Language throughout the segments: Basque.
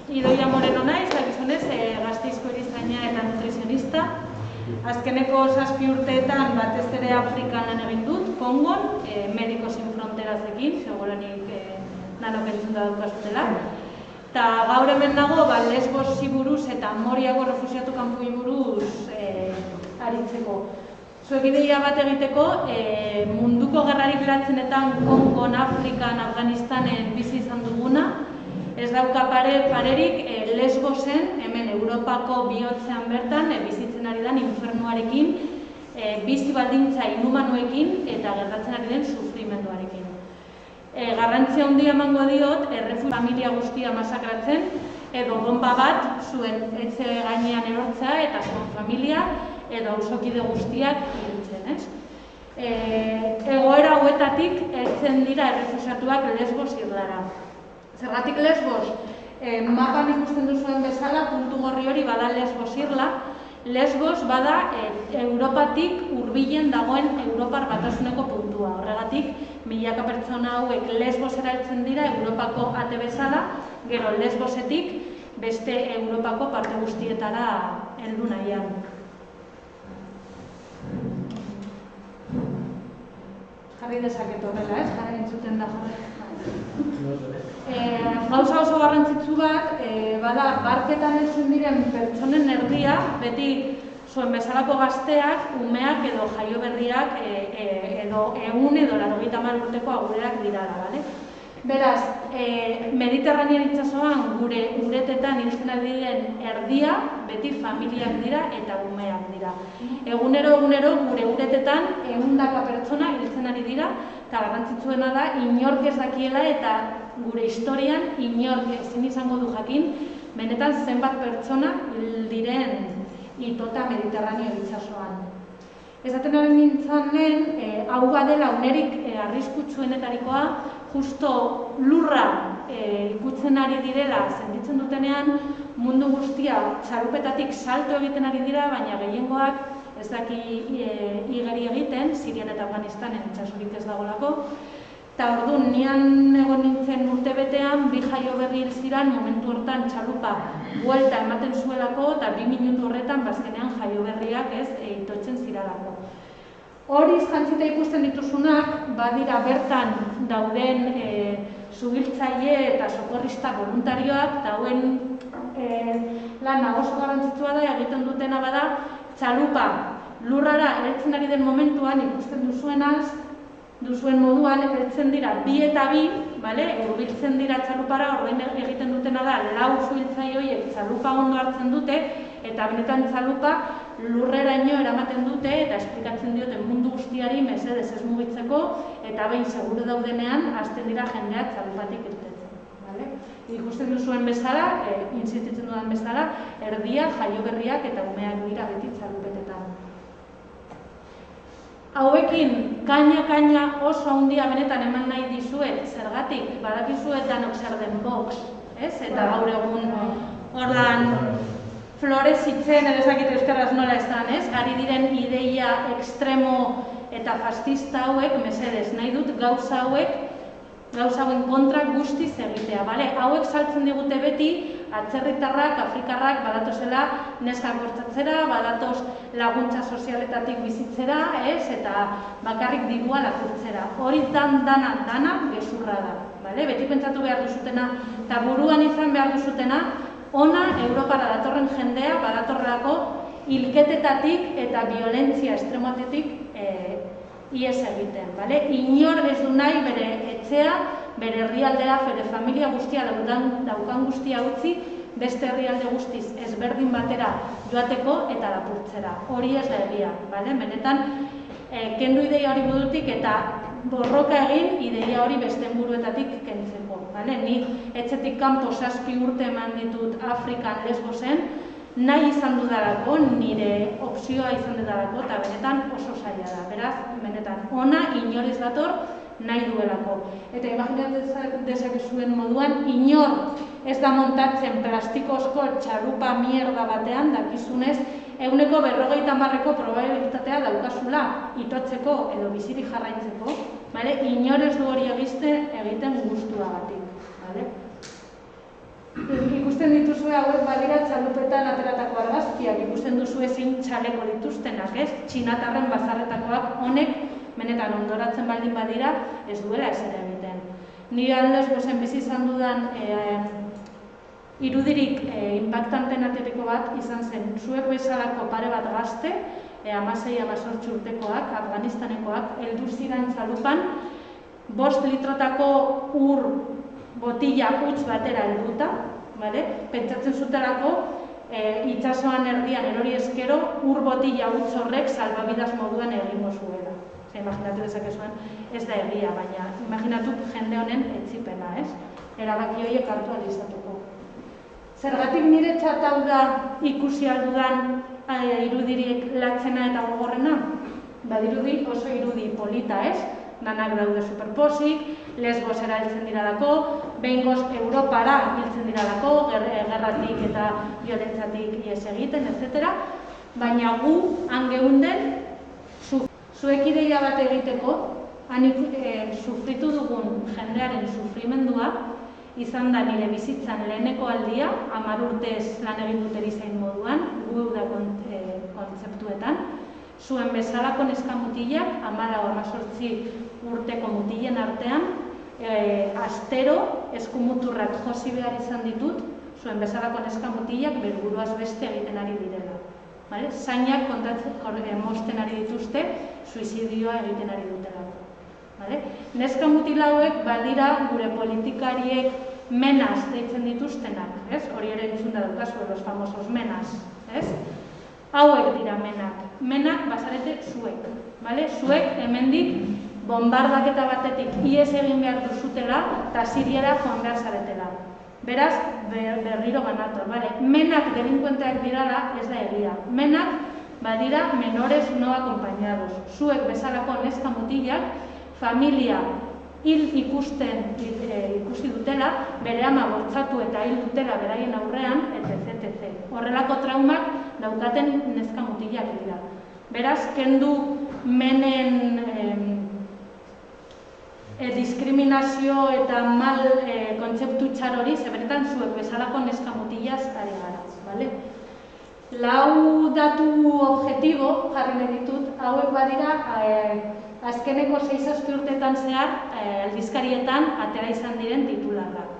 Idoia Moreno naiz, gizonez, Gasteizko erizaina eta nutrizionista. Azkeneko 7 urteetan batez ere Afrikan lan egin dut, Kongon, Medicos Sin Fronterasekin, seguranik nanok entzun da daukazutela. Eta gaur hemen nago, Lesbosi buruz eta Moriako refusiatu kanpoi buruz aritzeko. Zuek ideia bat egiteko, munduko gerrarik latzenetan Kongon, Afrikan, Afganistanen bizi izan duguna, ez dauka parerik Lesbosen, hemen Europako bihotzean bertan, bizitzen ari den infernuarekin, bizi baldintza inhumanoekin eta gertatzen ari den sufrimenduarekin. Garrantzia handia emango diot, familia guztia masakratzen, edo bonba bat zuen etxe gainean erortzea eta zuen familia edo auzokide guztiak hiltzen, ez? Egoera hauetatik heltzen dira errefuxiatuak Lesbos irlara. Zergatik Lesbos, mapan ikusten duzuen bezala, puntu gorri hori bada Lesbos irla. Lesbos bada Europatik hurbilen dagoen Europar Batasuneko puntua. Horregatik, milaka pertsona hauek Lesbosera heltzen dira Europako ate bezala, gero Lesbosetik beste Europako parte guztietara heldu nahian. Jarri dezaket horrela, ez? Jarri entzuten da jarri. Gauza oso garrantzitsu bat, bada, barketan heltzen diren pertsonen erdia, beti zuen bezalako gazteak, umeak edo jaio berriak edo 100 edo 90 urteko agureak dirara, bale? Beraz, Mediterranean itsasoan gure uretetan hiltzen ari diren erdia, beti familiak dira eta umeak dira. Egunero gure uretetan 100 pertsona hiltzen ari dira, eta garrantzitsuena da, inork ez dakiela eta gure historian inork ezin izango du jakin, benetan zenbat pertsona hil diren itota Mediterraneo itsasoan. Esaten ari nintzanen, hau badela unerik arriskutsuenetarikoa, justo lurra ikutzen ari direla sentitzen dutenean, mundu guztia txalupetatik salto egiten ari dira, baina gehiengoak ez daki igeri egiten, Sirian eta Afganistanen itsasorik ez dagolako. Eta orduan, nian egon nintzen urtebetean, 2 jaio berri hil ziren, momentu hortan txalupa buelta ematen zuelako, eta 2 minutu horretan, bazkenean jaio berriak ez itotzen ziralako. Horiz jantzita ikusten dituzunak, badira bertan dauden suhiltzaile eta sokorrista voluntarioak, eta hauen lana oso garrantzitsua da, egiten dutena bada, txalupa lurrara heltzen ari den momentuan, ikusten duzuen moduan, heltzen dira 2 eta 2, hurbiltzen dira txalupara, ordain egiten dutena da, 4 suhiltzaile horiek txalupa ondo hartzen dute, eta benetan txalupa lurreraino eramaten dute, eta esplikatzen dioten mundu guztiari mesedez ez mugitzeko, eta behin seguru daudenean, hasten dira jendea txalupatik irtetzen. Ikusten duzuen bezala, insistitzen dudan bezala, erdia, jaio berriak eta umeak dira beti txalupetetan. Hauekin, kaina oso handia benetan eman nahi dizuet, zergatik, badakizuet danok zer den Vox, ez? Eta gaur egun ordan florezitzen, edo ezakit euskaraz nola esan, ez? Ari diren ideia ekstremo eta fascista hauek, mesedez, nahi dut gauza hauen kontra guztiz egitea, bale? Hauek saltzen digute beti, atzerritarrak, afrikarrak badatozela neskak bortzatzera, badatoz laguntza sozialetatik bizitzera, ez? Eta bakarrik dirua lapurtzera. Hori dana gezurra da, bale? Beti pentsatu behar duzutena, eta buruan izan behar duzutena, ona Europara datorren jendea badatorrelako hilketetatik eta violentzia estremoatetik ies egiten, bale? Inor ez du nahi bere etxea, bere herrialdea, bere familia guztia daukan guztia utzi, beste herrialde guztiz ezberdin batera joateko eta lapurtzera. Hori ez da egia, bale? Benetan, kendu ideia hori burutik eta borroka egin ideia hori beste buruetatik kentzeko, bale? Ni etxetik kanpo 7 urte eman ditut Afrikan Lesbosen, nahi izan dudalako, nire opzioa izan dudalako, eta benetan oso zaila da. Beraz, benetan, ona inoriz dator nahi duelako. Eta imaginatzen dezakezuen moduan, inor ez da montatzen plastikozko txalupa mierda batean, dakizunez, 150% probabilitatea daukazula itotzeko edo bizirik jarraitzeko, inor ez du hori egiten guztuagatik. Ikusten hauek badira txalupetan ateratako argazkiak, ikusten duzu ezin txaleko dituztenak, ez? Txinatarren bazarretakoak honek, benetan ondoratzen baldin badira, ez duela ezer egiten. Nire Lesbosen bizi izan dudan irudirik impactantenateriko bat izan zen, zuek bezalako pare bat gazte, 16-18 urtekoak, Afganistanekoak, heldu ziren txalupan, 5 litrotako ur botila huts batera helduta, pentsatzen zutelako itsasoan erdian erori eskero ur botila huts horrek salbabidas moduan egingo zuela. Imaginatu dezakezuen ez da egia, baina imaginatu jende honen etzipena, ez? Erabaki horiek hartu alizatuko. Zergatik niretzat hau da ikusi aldudan irudirik latzena eta gogorrena? Badirudi oso irudi polita, ez? Danak daude superposik, Lesbosera hiltzen diralako, behingoz Europara hiltzen diralako, gerratik eta violentzatik ihes egiten, etc. Baina gu, han geunden, zuek ideia bat egiteko, sufritu dugun jendearen sufrimendua, izan da nire bizitzan leheneko aldia, 10 urtez lan egin dut erizain moduan, gu da kontzeptuetan, zuen bezalako neska mutilak, 14-18 urteko mutilen artean, astero eskumuturrak josi behar izan ditut, zuen bezalako neska mutilak berburuaz beste egiten ari direla. Zainak mosten ari dituzte, suizidioa egiten ari dutelako. Neska mutilauek badira gure politikariek menaz deitzen dituztenak, hori ere entzun da dukazu, los famosos menaz. Hauek dira menak. Menak bazarete zuek. Zuek hemendik bombardaketa batetik ihes egin behar duzutela eta Siriara joan behar zaretela. Beraz, berriro ganator. Menak delinkuenteak dirala ez da egia. Menak badira menores no acompañados. Zuek bezalako neska mutilak, familia hil ikusi dutela, bere ama bortzatu eta hil dutela beraien aurrean, etc. Horrelako traumak daukaten neska mutilak dira. Beraz, kendu menen diskriminazio eta mal kontzeptu txar hori, zebenetan zuek bezalako neska mutilaz ari gara. Lau datu objektibo jarri nahi ditut, hauek badira azkeneko 6-7 urteetan zehar aldizkarietan atera izan diren titularrak.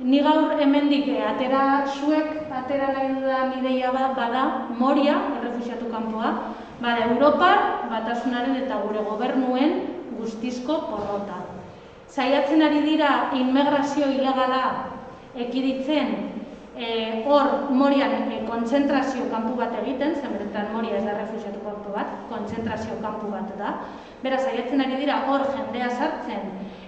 Ni gaur hemendik zuek atera nahi dudan ideia bada Moria, errefuxiatu kanpoa, Europar, Batasunaren eta gure gobernuen guztizko porrota. Saiatzen ari dira inmigrazio ilegala ekiditzen hor Morian kontzentrazio kanpu bat egiten, zenberetan Moria ez da errefuxiatu kanpu bat, kontzentrazio kanpu bat da. Beraz, saiatzen ari dira hor jendea sartzen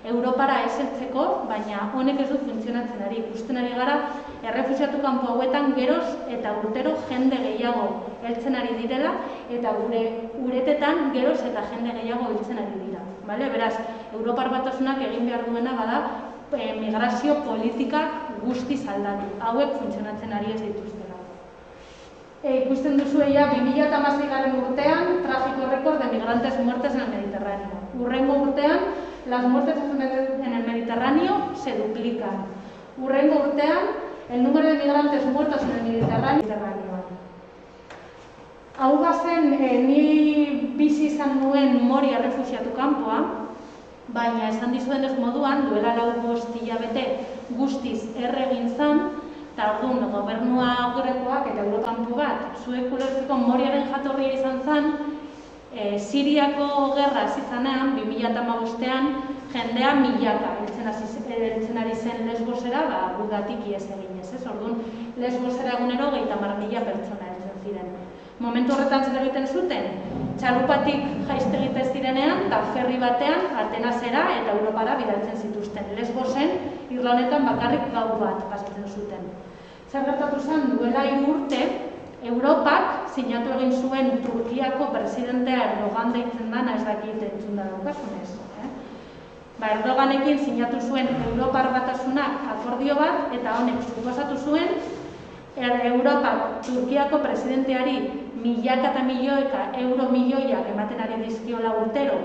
Europara ez heltzeko, baina honek ez du funtzionatzen ari. Ikusten ari gara, errefuxiatu kanpo hauetan geroz eta urtero jende gehiago heltzen ari direla, eta uretetan geroz eta jende gehiago heltzen ari dira. Beraz, Europar Batasunak egin behar duena bada migrazio politikak guztiz aldatu. Hauek funtzionatzen ari ez dituztela. Ikusten duzu 2016 urtean, trágico récord de migrantes muertes en el Mediterráneo. Hurrengo urtean, las muertes en el Mediterráneo se duplican. Hurrengo urtean, el número de migrantes muertos en el Mediterráneo. Hau bazen, ni bizi izan nuen Moria errefuxiatu kanpoa, baina esan dizuenez moduan, duela 5 hilabete guztiz erregin zan, eta orduan gobernua grekoak eta Eurokanpo bat, zuek ulertzeko Moriaren jatorria izan zen, Siriako gerra zizanean, 2015ean, jendea milaka heltzen ari zen Lesbosera, gudatik ihes eginez. Orduan, Lesbosera egunero 30.000 pertsona heltzen ziren. Momentu horretan zer egiten zuten, txalupatik jaiste egiten zirenean, eta ferri batean Atenasera eta Europara bidaltzen zituzten. Lesbosen, irla honetan bakarrik gau bat pasatzen zuten. Zer gertatu zen, duela 3 urte, Europak sinatu egin zuen Turkiako presidentea Erdogan deitzen dana ez dakit entzun da daukasunez. Erdoganekin sinatu zuen Europar Batasunak akordio bat, eta honek suposatu zuen Europak Turkiako presidenteari milaka eta milioika euro milioiak ematen ari dizkiola urtero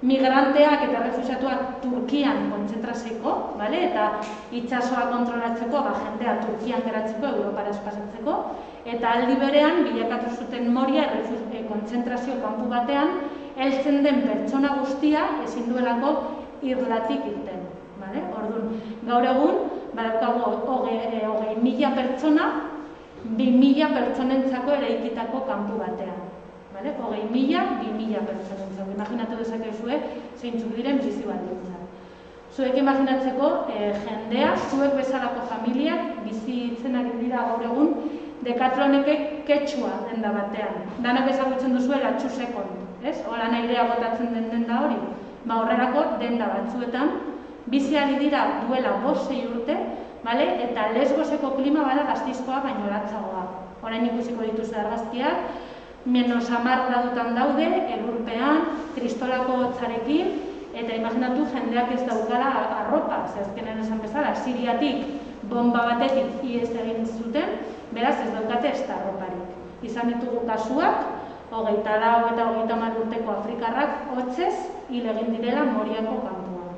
migranteak eta refuxiatuak Turkian kontzentrazioiko, eta itsasoa kontrolatzeko, jendea Turkian geratzeko, Europara pasatzeko, eta aldi berean bilakatu zuten Moria kontzentrazio kanpu batean, heltzen den pertsona guztia ezin duelako irlatik irten. Orduan, gaur egun, badaukago 20.000 pertsona, 2.000 pertsonentzako eraikitako kanpu batean. 20.000, 2.000 pertsonentzako. Imaginatu dezakezue zeintzuk diren bizi baldintzak. Zuek imaginatzeko jendea, zuek bezalako familiak bizitzenak dira gaur egun Decathlonekek Quechua denda batean. Danak ezagutzen duzuela txusekon, holan airea botatzen den denda hori. Horrelako denda batzuetan, bizi ari dira duela 5-6 urte, eta Lesboseko klima bada Gasteizkoa baino latzagoa. Orain ikusiko dituzte argazkiak, -10 gradutan daude, elurpean, kristolako hotzarekin, eta imaginatu jendeak ez daukala arropa, azkenean esan bezala, Siriatik, bomba batetik ihes egin zuten, beraz ez daukate ez da arroparik. Izan ditugu kasuak, 24 eta 30 urteko afrikarrak hotzez hil egin direla Moriako kanpuan.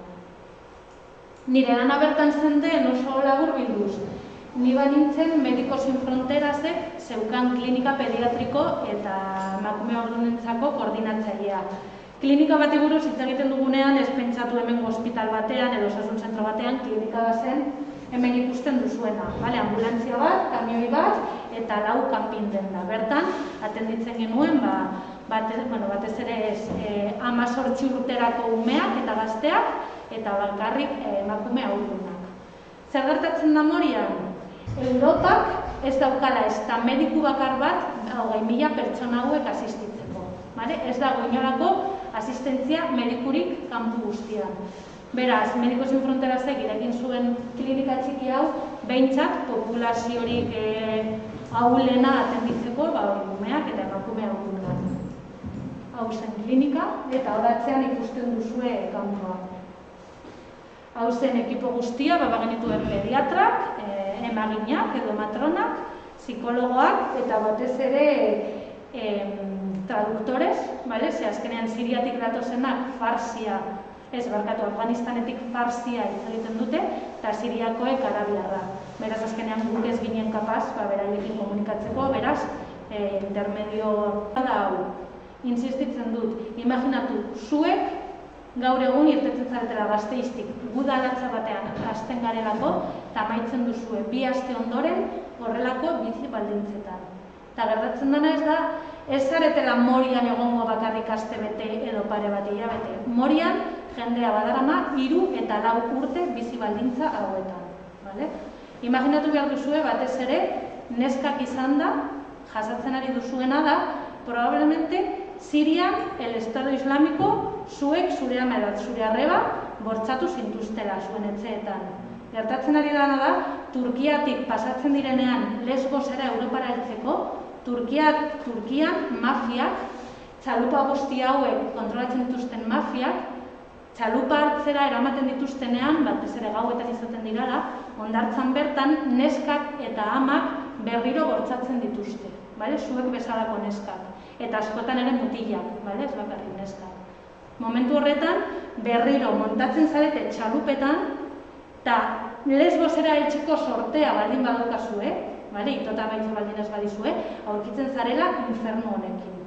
Nire lana bertan zen den oso laburbilduz, ni banintzen Medicos Sin Fronterasek zeukan klinika pediatriko eta emakume haurdunentzako koordinatzailea. Klinika bati buruz hitz egiten dugunean ez pentsatu hemen ospital batean edo osasun zentro batean, klinika zen hemen ikusten duzuena, ambulantzia bat, kamioi bat eta 4 kanpin denda. Bertan atenditzen genuen batez ere 18 urterako umeak eta gazteak eta bakarrik emakume haurdunak. Zer gertatzen da Morian? Europak ez daukala ez da mediku bakar bat 20.000 pertsona hauek asistitzeko. Ez dago inolako asistentzia medikurik kanpu guztian. Beraz, Medicos Sin Fronterasek irekin zuen klinika txiki hau, behintzat populaziorik ahulena atenditzeko, umeak eta emakume haurdunak. Hau zen klinika eta horatzean ikusten duzue kanpoa. Hau zen ekipo guztia, bagenituen pediatrak, emaginak edo matronak, psikologoak eta batez ere traduktores, ze azkenean Siriatik datozenak Farsia, Afganistanetik Farsia hitz egiten dute, eta Siriakoek arabiarra. Beraz, azkenean guk ez ginen kapaz, beraiekin komunikatzeko, beraz, intermedio da hau. Insistitzen dut, imaginatu, zuek gaur egun irtetzen zaretela Gasteiztik gudalatza batean hasten garelako eta amaitzen duzue 2 aste ondoren horrelako bizi baldintzetan. Eta gertatzen dena ez da, ez zaretela Morian egongo bakarrik astebete edo pare bat hilabete. Morian jendea badarama 3 eta 4 urte bizi baldintza hauetan. Imaginatu behar duzue batez ere neskak izan da, jasatzen ari duzuena da, probablemente Sirian, el Estado Islamiko, zuek, zure ama edo zure arreba, bortxatu zintuztela zuen etxeetan. Gertatzen ari dena da, Turkiatik pasatzen direnean Lesbosera Europara heltzeko, Turkian mafiak, txalupa guzti hauek kontrolatzen dituzten mafiak, txalupa hartzera eramaten dituztenean, batez ere gauetan izaten dirala, hondartzan bertan neskak eta amak berriro bortxatzen dituzte, zuek bezalako neskak. Eta askotan ere mutilak, ez bakarrik neskak. Momentu horretan, berriro montatzen zarete txalupetan, eta Lesbosera heltzeko sortea baldin badukazue, itota baitzu baldin ez badizue, aurkitzen zarela infernu honekin.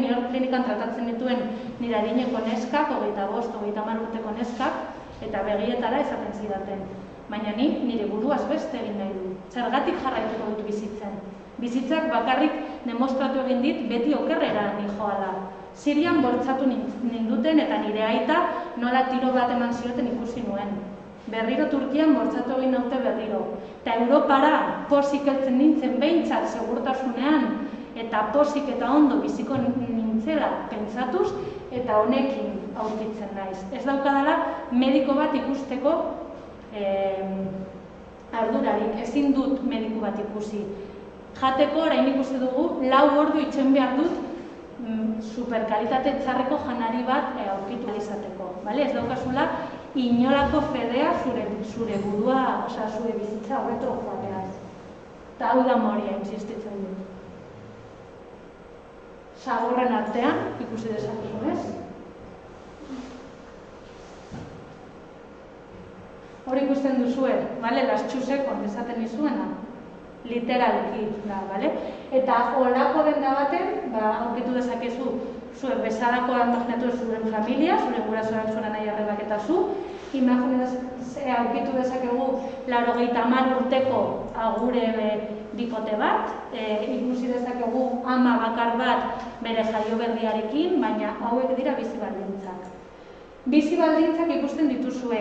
Ni hor klinikan tratatzen dituen nire adineko neskak, 25-30 urteko neskak, eta begietara esaten zidaten. Baina nire buruaz beste egin nahi du. Zergatik jarraituko dut bizitzen. Bizitzak bakarrik demostratu egin dit beti okerrera nijoala. Sirian bortxatu ninduten eta nire aita nola tiro bat eman zioten ikusi nuen. Berriro Turkian bortxatu egin naute berriro. Eta Europara pozik heltzen nintzen behintzat segurtasunean eta pozik eta ondo biziko nintzela pentsatuz eta honekin aurkitzen naiz. Ez daukadala mediko bat ikusteko ardurarik, ezin dut mediku bat ikusi. Jateko orain ikusi dugu 4 ordu itxen behar dut superkalitate txarreko janari bat aurkitu izateko. Ez daukazula inolako fedea zure burua, zure bizitza horretu joateaz. Eta hau da Moria, insistitzen dut. Zaborren artean, ikusi dezakezu ez? hori ikusten duzue, las txusekon esaten izuena, literalki da, eta olako denda baten, aurkitu dezakezu, zuen bezalakoa imaginatu zuen familia, zure gurasoak zuen nahi arrebak eta zu, aurkitu dezakegu 80 urteko agure bikote bat, ikusi dezakegu ama bakar bat bere jaio berriarekin, baina hauek dira bizi baldintzak. Bizi baldintzak ikusten dituzue,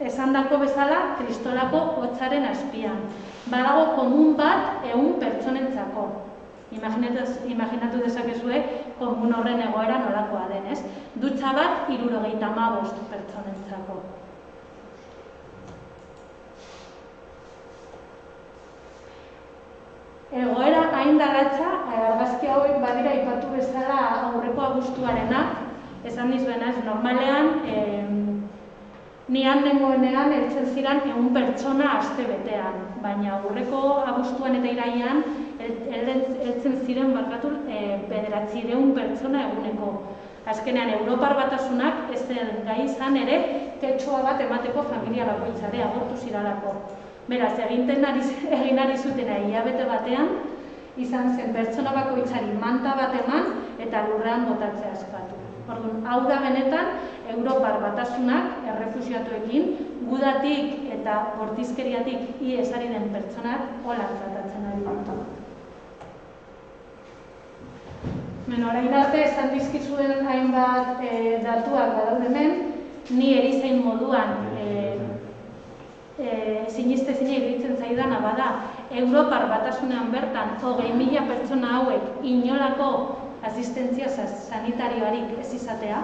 esandako bezala kristolako hotzaren azpian. Badago komun bat 100 pertsonentzako. Imaginatu dezakezue komun horren egoera nolakoa denez. Dutxa bat 75 pertsonentzako. Egoera hain daratza, argazki hauek badira aipatu bezala aurreko abuztuarenak, esan dizuena ez normalean, nian nengoenean heltzen ziren 100 pertsona aste betean, baina aurreko abuztuan eta irailean heltzen ziren 900 pertsona eguneko. Azkenean, Europar Batasunak ez zen gai izan ere tetxoa bat emateko familia bakoitzare agortu ziralako. Beraz, egin ari zutena hilabete batean, izan zen pertsona bakoitzari manta bat eman eta lurrean botatzea eskatu. Orduan, hau da benetan, Europar Batasunak errefuxiatuekin gudatik eta bortizkeriatik ihes ari den pertsonak hola tratatzen ari dut. Orain arte, esan dizkizuen hainbat datuak badaude hemen, ni erizain moduan sinistezina iruditzen zaidana bada Europar Batasunean bertan 20.000 pertsona hauek inolako asistentzia sanitarioarik ez izatea.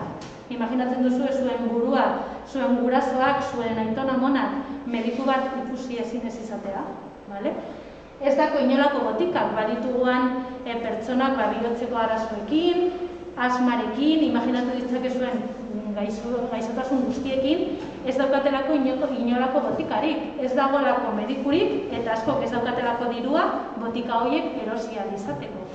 Imaginatzen duzu zuen burua, zuen gurasoak, zuen aitona monak mediku bat ikusi ezin ez izatea. Ez dako inolako botikak, badituguan pertsonak bihotzeko arazoekin, asmarekin, imaginatu ditzakezuen gaixotasun guztiekin, ez daukatelako inolako botikarik, ez dagoelako medikurik eta askok ez daukatelako dirua botika horiek erosia izateko.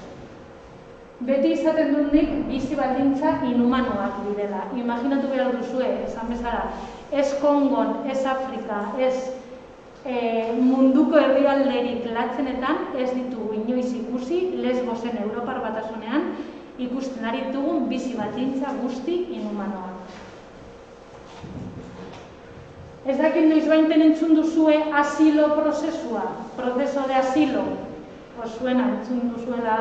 Beti izaten dut nik bizi baldintza inhumanoak direla. Imaginatu behar duzue, esan bezala, ez Kongon, ez Afrika, ez munduko herrialderik latzenetan ez ditugu inoiz ikusi Lesbosen Europar Batasunean ikusten ari dugun bizi baldintza guzti inhumanoak. Ez dakit noiz bainten entzun duzue asilo prozesua, proceso de asilo, zuena entzun duzuela.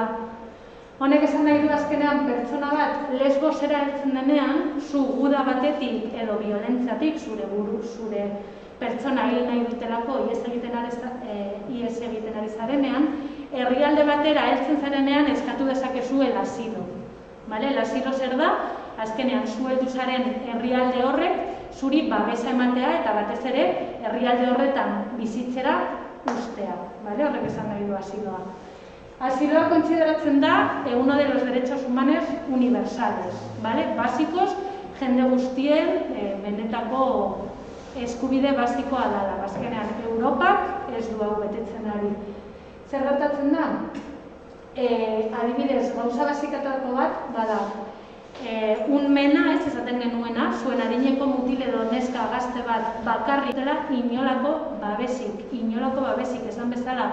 Honek esan nahi du azkenean pertsona bat Lesbosera heltzen denean, zu guda batetik edo biolentziatik zure pertsona hil nahi dutelako ihes egiten ari zarenean, herrialde batera heltzen zarenean eskatu dezakezue el asilo. El asilo zer da, azkenean zu heldu zaren herrialde horrek zuri babesa ematea eta batez ere herrialde horretan bizitzera ustea. Horrek esan nahi du asiloa. Asiloa kontsideratzen da uno de los derechos humanos universales, básicos, jende guztien benetako eskubide basikoa dela. Azkenean, Europak ez du hau betetzen ari. Zer gertatzen da? Adibidez, gauza basikatako bat, bada, un mena, ez esaten genuena, zuen adineko mutil edo neska gazte bat bakarrik dela inolako babesik, esan bezala,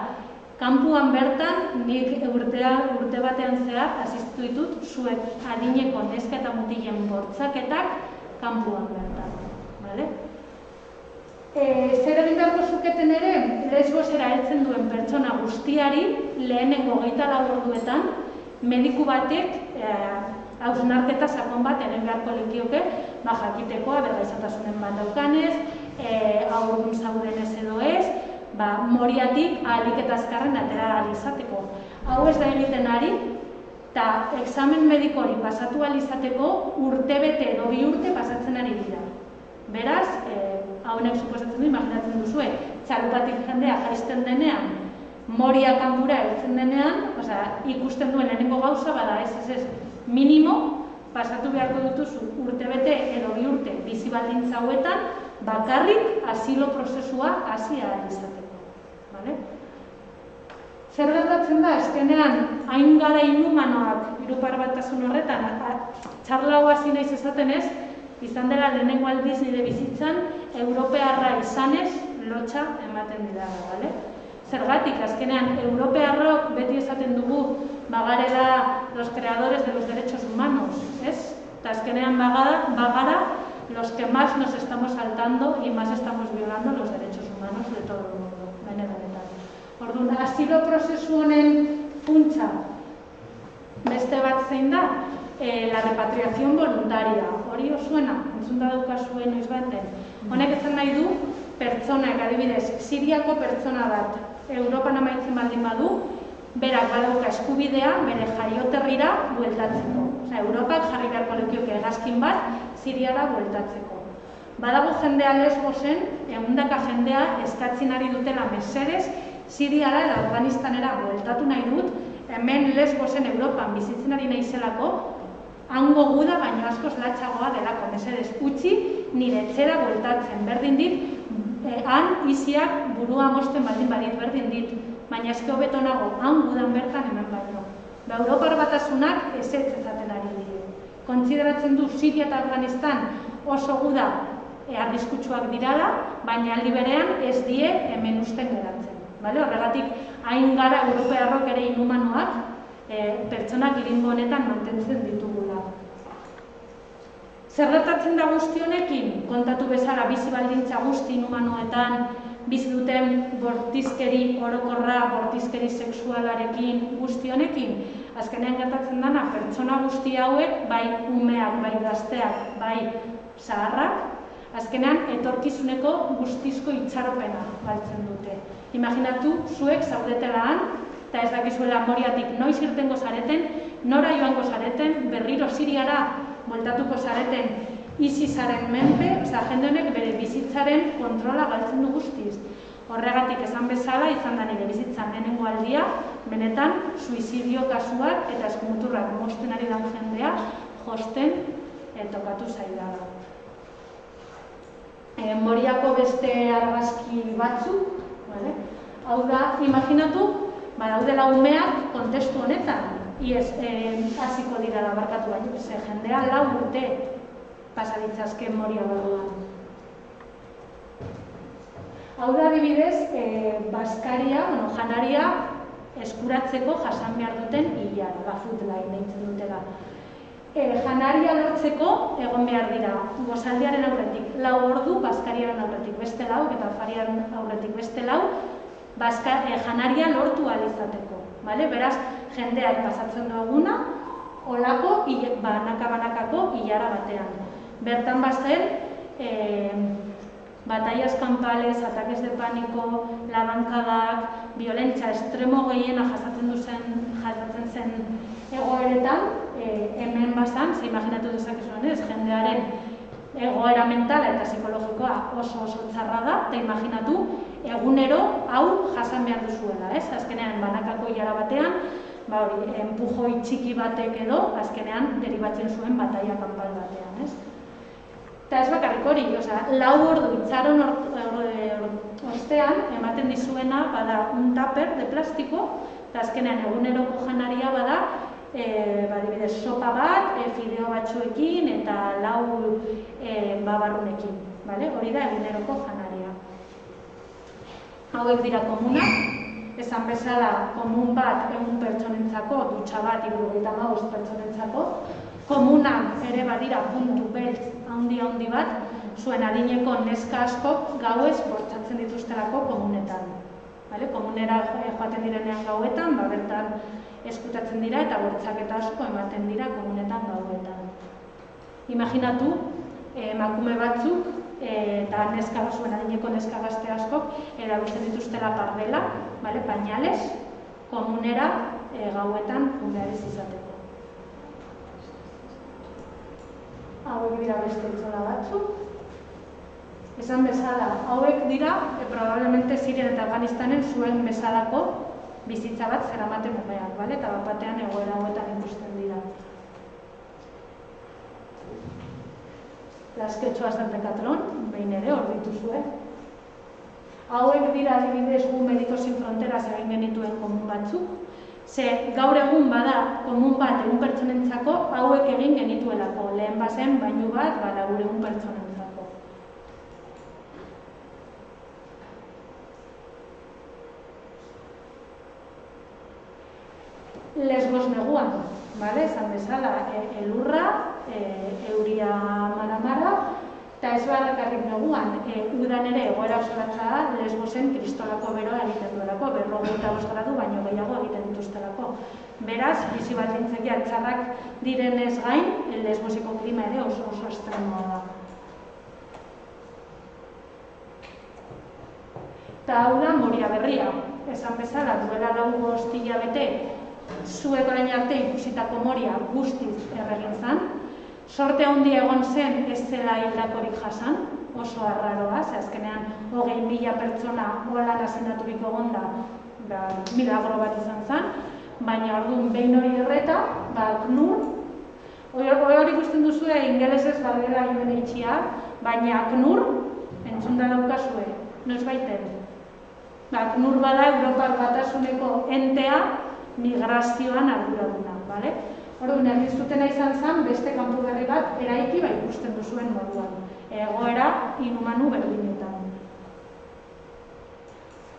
kanpuan bertan, nik urte batean zehar, asistu ditut, zuen adineko neska eta mutilen bortzaketak kanpuan bertan. Zer egin beharko zuketen ere, Lesbosera heltzen duen pertsona guztiari, lehenengo 24 orduetan, mediku batek hausnarketa sakon bat egin beharko likioke, jakiteko, gaixotasunen bat daukanez, haurdun zaudenez edo ez, moriatik ahalik eta azkarren atera ahal izateko. Hau ez da egiten ari, eta examen medikori pasatu ahal izateko urtebete edo 2 urte pasatzen ari dira. Beraz, haunek suposatzen du, imaginatzen duzue, txalupatik jendea jaisten denean, moria kanpura heltzen denean, ikusten duen lehenengo gauza, bada ez, minimo, pasatu beharko dutuzu urtebete edo 2 urte bizi baldintza hauetan, bakarrik asilo prozesua hasi ahal izateko. Zer gertatzen da, azkenean, hain gara inhumanoak Europar Batasun horretan, txarla hau hasi naiz esaten ez, izan dela lehenengo aldiz nire bizitzan, europearra izanez lotxa ematen didala, bale? Zergatik, azkenean, europearrok beti esaten dugu bagarela los creadores de los derechos humanos, ez? Eta azkenean bagara los que más nos estamos saltando y más estamos violando los derechos humanos de todo el mundo, benetan. Orduan, asilo prozesu honen funtsa beste bat zein da, la repatriación voluntaria. Hori osuena, entzunda daukazuen noiz baten. Honek esan nahi du, pertsonak, adibidez, Siriako pertsona bat, Europan amaitzen baldin badu, berak badauka eskubidea, bere jaioterrira bueltatzeko. Osea, Europak jarri beharko lekioke hegazkin bat, Siriara bueltatzeko. Badago jendea Lesbosen, ehundaka jendea eskatzen ari dutela mesedez, Siriara eta Afganistanera bueltatu nahi dut, hemen Lesbosen Europan bizitzen ari naizelako, hango guda baino askoz latxagoa delako, mesedez utzi nire etxera bueltatzen, berdin dit, han iziak burua mosten baldin badit, berdin dit, baina eske hobeto nago, han gudan bertan hemen baino. Europar batasunak ezetz ezaten ari dire. Kontsideratzen du Siria eta Afganistan oso guda arriskutsuak dirala, baina aldi berean ez die hemen usten geratzen. Horregatik, hain gara europearrok ere inhumanoak pertsonak iringo honetan mantentzen ditugula. Zer gertatzen da guzti honekin? Kontatu bezala bizi baldintza guzti inhumanoetan bizi duten bortizkeri orokorra, bortizkeri sexualarekin guzti honekin. Azkenean gertatzen dana, pertsona guzti hauek, bai umeak, bai gazteak, bai zaharrak, azkenean etorkizuneko guztizko itxaropena galtzen dute. Imaginatu, zuek zaudetela han, eta ez dakizuela Moriatik noiz irtengo zareten, nora joango zareten, berriro Siriara bueltatuko zareten ISISaren menpe, jende honek bere bizitzaren kontrola galtzen du guztiz. Horregatik esan bezala, izan da nire bizitzan lehenengo aldia, benetan, suizidio kasuak eta eskumuturrak mosten ari dan jendea, josten tokatu zaidala. Moriako beste argazki batzuk, hau da, imaginatu, badaudela umeak kontestu honetan, iez hasiko dira da barkatu baino, ze jendea 4 urte pasaditzazken Moria barruan. Hau da, adibidez, Baskaria, janaria eskuratzeko jasan behar duten hilara, food line deitzen dutela. Janaria lortzeko egon behar dira, gozaldiaren aurretik 4 ordu, Baskariaren aurretik beste 4 eta Afariaren aurretik beste 4, janaria lortu ahal izateko. Beraz, jendeak pasatzen du eguna, olako, banaka-banakako hilara batean. Bertan bazen, batallas campales, ataques de pánico, labankadak, violentzia estremo gehiena jasatzen zen egoeretan, hemen bazan, ze imaginatu dezakezuen ez, jendearen egoera mentala eta psikologikoa oso txarra da, eta imaginatu egunero hau jasan behar duzuela, ez? Azkenean banakako hilara batean, empujoi txiki batek edo, azkenean deribatzen zuen batalla kanpal batean, ez? Eta ez bakarrik hori, 4 ordu itxaron ostean, ematen dizuena, bada un tupper de plastiko, eta azkenean eguneroko janaria bada, adibidez, sopa bat, fideo batzuekin eta 4 babarrunekin. Hori da eguneroko janaria. Hauek dira komunak, esan bezala komun bat 100 pertsonentzako, dutxa bat 75 pertsonentzako, komunak ere badira puntu beltz handi bat, zuen adineko neska askok gauez bortxatzen dituztelako komunetan. Komunera joaten direnean gauetan, bertan eskutatzen dira eta bortxaketa asko ematen dira komunetan gauetan. Imaginatu, emakume batzuk eta zuen adineko neska gazte askok erabiltzen dituztela pardela, pañales, komunera gauetan junbeariz izateko. Hauek dira beste itzola batzuk. Esan bezala, hauek dira, probablemente Sirian eta Afganistanen zuen bezalako bizitza bat zeramaten umeak, eta batean egoera hauetan ikusten dira. Las Quechuas del Decatlón, behin ere hor dituzue. Hauek dira adibidez gu Medicos Sin Fronteras egin genituen komun batzuk, ze gaur egun bada komun bat 100 pertsonentzako hauek egin genituelako, lehen bazen bainu bat 400 pertsonentzako. Lesbos neguan, esan bezala, elurra, euria mara-mara, eta ez bakarrik neguan, udan ere egoera oso latza da, Lesbosen kristolako beroa egiten duelako, 45 gradu baino gehiago egiten dituztelako. Beraz, bizi baldintzekia txarrak direnez gain, Lesboseko klima ere oso estremoa da. Eta hau da Moria berria, esan bezala duela 5 hilabete, zuek orain arte ikusitako Moria guztiz erregin zen. Sorte handia egon zen ez zela hildakorik jasan, oso arraroa, ze azkenean 20.000 pertsona holan azenaturik egon da, milagro bat izan zen, baina orduan behin hori erreta, KNUR, hori ikusten duzue ingelesez badela UNHCR, baina KNUR, entzun da daukazue, noiz baiten. KNUR bada Europar Batasuneko entea migrazioan arduraduna, bale? Orduan, egin zutena izan zen, beste kanpo berri bat eraiki ikusten duzuen moduan. Egoera inhumanu berdinetan.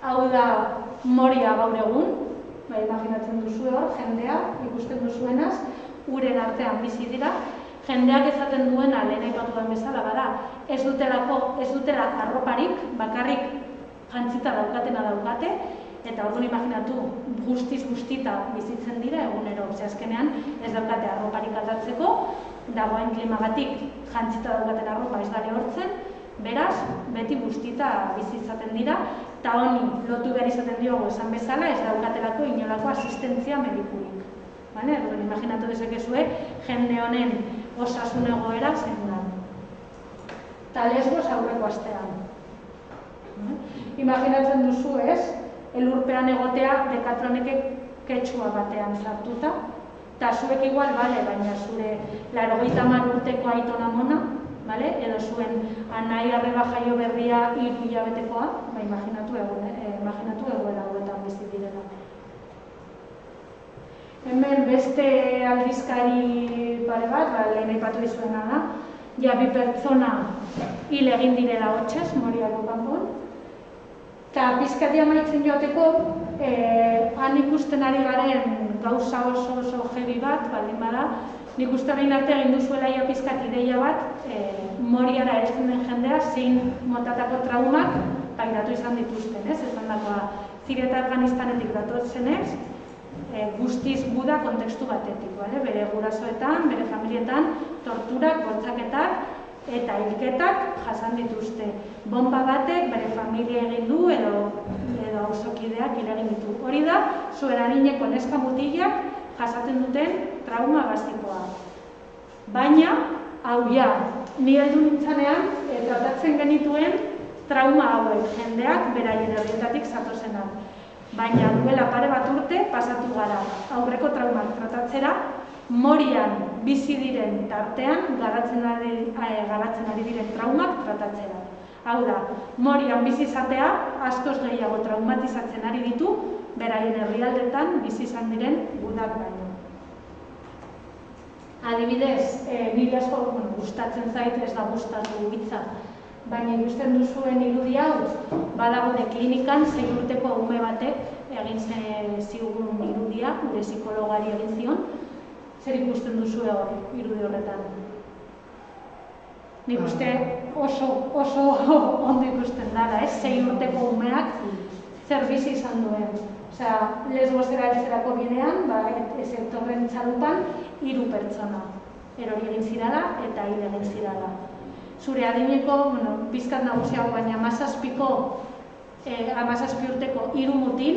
Hau da Moria gaur egun, imaginatzen duzu hor, jendea ikusten duzuenaz, uren artean bizi dira, jendeak esaten duena lehen aipatuan bezala bada, ez dutela arroparik, bakarrik jantzita daukatena daukate, eta orduan imaginatu guztita bizitzen dira egunero, azkenean ez daukate arroparik aldatzeko, dagoen klimagatik jantzita daukaten arropa ez da lehortzen, beraz, beti guztita bizitzaten dira, eta honi lotu behar izaten diogu esan bezala, ez daukatelako inolako asistentzia medikurik. Orduan imaginatu dezakezue jende honen osasun egoera zein da. Eta Lesbos aurreko astean. Imaginatzen duzu ez, elurpean egotea Decathloneke ketsua batean sartuta, eta zuek igual, baina zure 80 urteko aitona mona, edo zuen anai arreba jaio berria 3 hilabetekoa, imaginatu egoera hauetan bizi direla. Hemen beste aldizkari pare bat, lehen aipatu dizuena da, ja 2 pertsona hil egin direla hotzez, Moriako kanpon, eta pizkati amaitzen joateko, han ikusten ari garen gauza oso heavy bat, baldin bada, nik uste behin arte egin duzuela ja pizkat ideia bat, Moriara heltzen den jendea zein motatako traumak pairatu izan dituzten, ez? Esan dagoa, Siria eta Afganistanetik datozenez, guztiz guda kontekstu batetik, bere gurasoetan, bere familietan, torturak, bortxaketak, eta hilketak jasan dituzte. Bomba batek bere familia egin du edo auzokideak hil egin ditu. Hori da, zuen adineko neska mutilak jasaten duten trauma basikoa. Baina, hau ja, ni heldu nintzanean tratatzen genituen trauma hauek, jendeak beraien herrietatik zatozenak. Baina duela pare bat urte pasatu gara aurreko traumak tratatzera, Morian bizi diren tartean garatzen ari diren traumak tratatzera. Hau da, Morian bizi izatea askoz gehiago traumatizatzen ari ditu beraien herrialdetan bizi izan diren gudak baino. Adibidez, nire asko gustatzen zait, ez da gustatu hitza, baina ikusten duzuen irudi hau, badagune klinikan 6 urteko ume batek egin zigun irudia, gure psikologari egin zion, zer ikusten duzue hori, irudi horretan. Nik uste oso ondo ikusten dara, 6 urteko umeak zer bizi izan duen. Osea, Lesbosera heltzerako bidean, ez etorren txalupan, 3 pertsona. Erori egin zirala eta hil egin zirala. Zure adineko, pizkat nagusiago, baina 17 urteko 3 mutil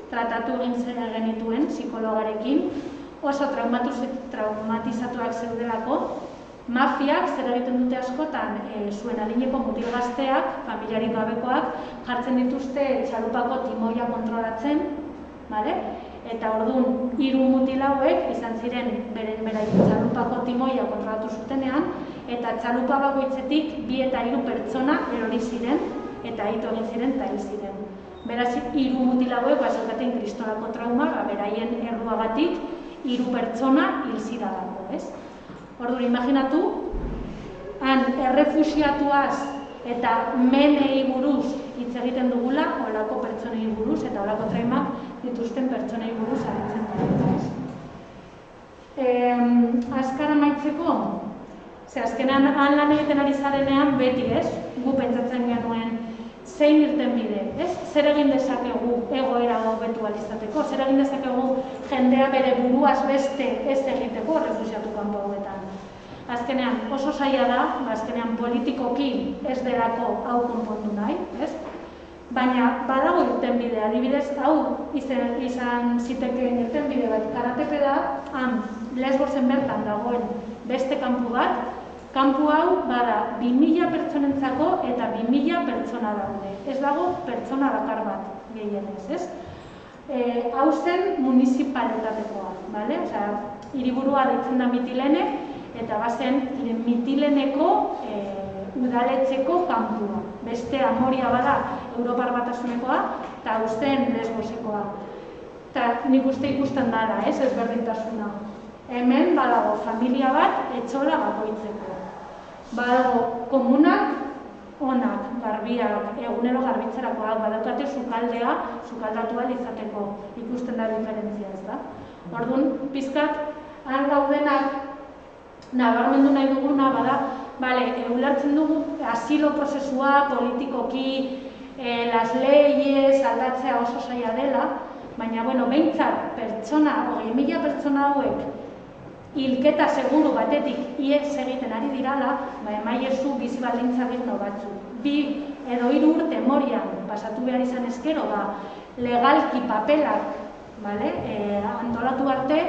tratatu egin genituen psikologarekin, oso traumatizatuak zeudelako, mafiak zer egiten dute askotan zuen adineko mutil gazteak, familiarik gabekoak, jartzen dituzte txalupako timoia kontrolatzen, eta orduan 3 mutil hauek izan ziren beraien txalupako timoia kontrolatu zutenean, eta txalupa bakoitzetik 2 eta 3 pertsona erori ziren, eta ito egin ziren eta hil ziren. Beraz, 3 mutil hauek bazeukaten kristolako trauma, beraien erruagatik 3 pertsona hil ziralako, ez? Orduan, imaginatu, han errefuxiatuaz eta menei buruz hitz hitz egiten dugula olako pertsonei buruz eta olako traumak dituzten pertsonei buruz aritzen dira. Azkar amaitzeko, azkenean lan egiten ari zarenean beti, gu pentsatzen genuen zein irtenbide, zer egin dezakegu egoera hobetu ahal izateko, zer egin dezakegu jendea bere buruaz beste ez egiteko errefuxiatu kanpo hauetan. Azkenean oso zaila da, azkenean politikoki ez delako hau konpondu nahi, baina badago irtenbide, adibidez, hau izan zitekeen irtenbide bat Karateke da, Lesbosen bertan dagoen beste kanpu bat, kanpu hau bada 2000 pertsonentzako eta 2000 pertsona daude. Ez dago pertsona bakar bat gehienez, hau zen municipalitatekoa, hiriburua deitzen da Mitilene, eta bazen Mitileneko udaletxeko kanpua. Beste Amoria bada Europar Batasunekoa, eta hau zen Lesbosekoa. Eta nik uste ikusten dara, ezberdintasuna. Hemen badago familia bat etxola bakoitzeko. Badago komunak, onak, garbiak, egunero garbitzerakoak, badaukate sukaldea, sukaldatu ahal izateko, ikusten da diferentzia, ez da? Orduan, pizkat, han gaudenak nabarmendu nahi duguna, ulertzen dugu asilo prozesua, politikoki, las leyes, aldatzea oso zaila dela, baina, behintzat, pertsona, 20.000 pertsona hauek, hilketa seguru batetik iez egiten ari dirala, emaiezu bizi baldintza digno batzu. 2 edo 3 urte Morian pasatu behar izan ezkero, legalki papelak antolatu arte,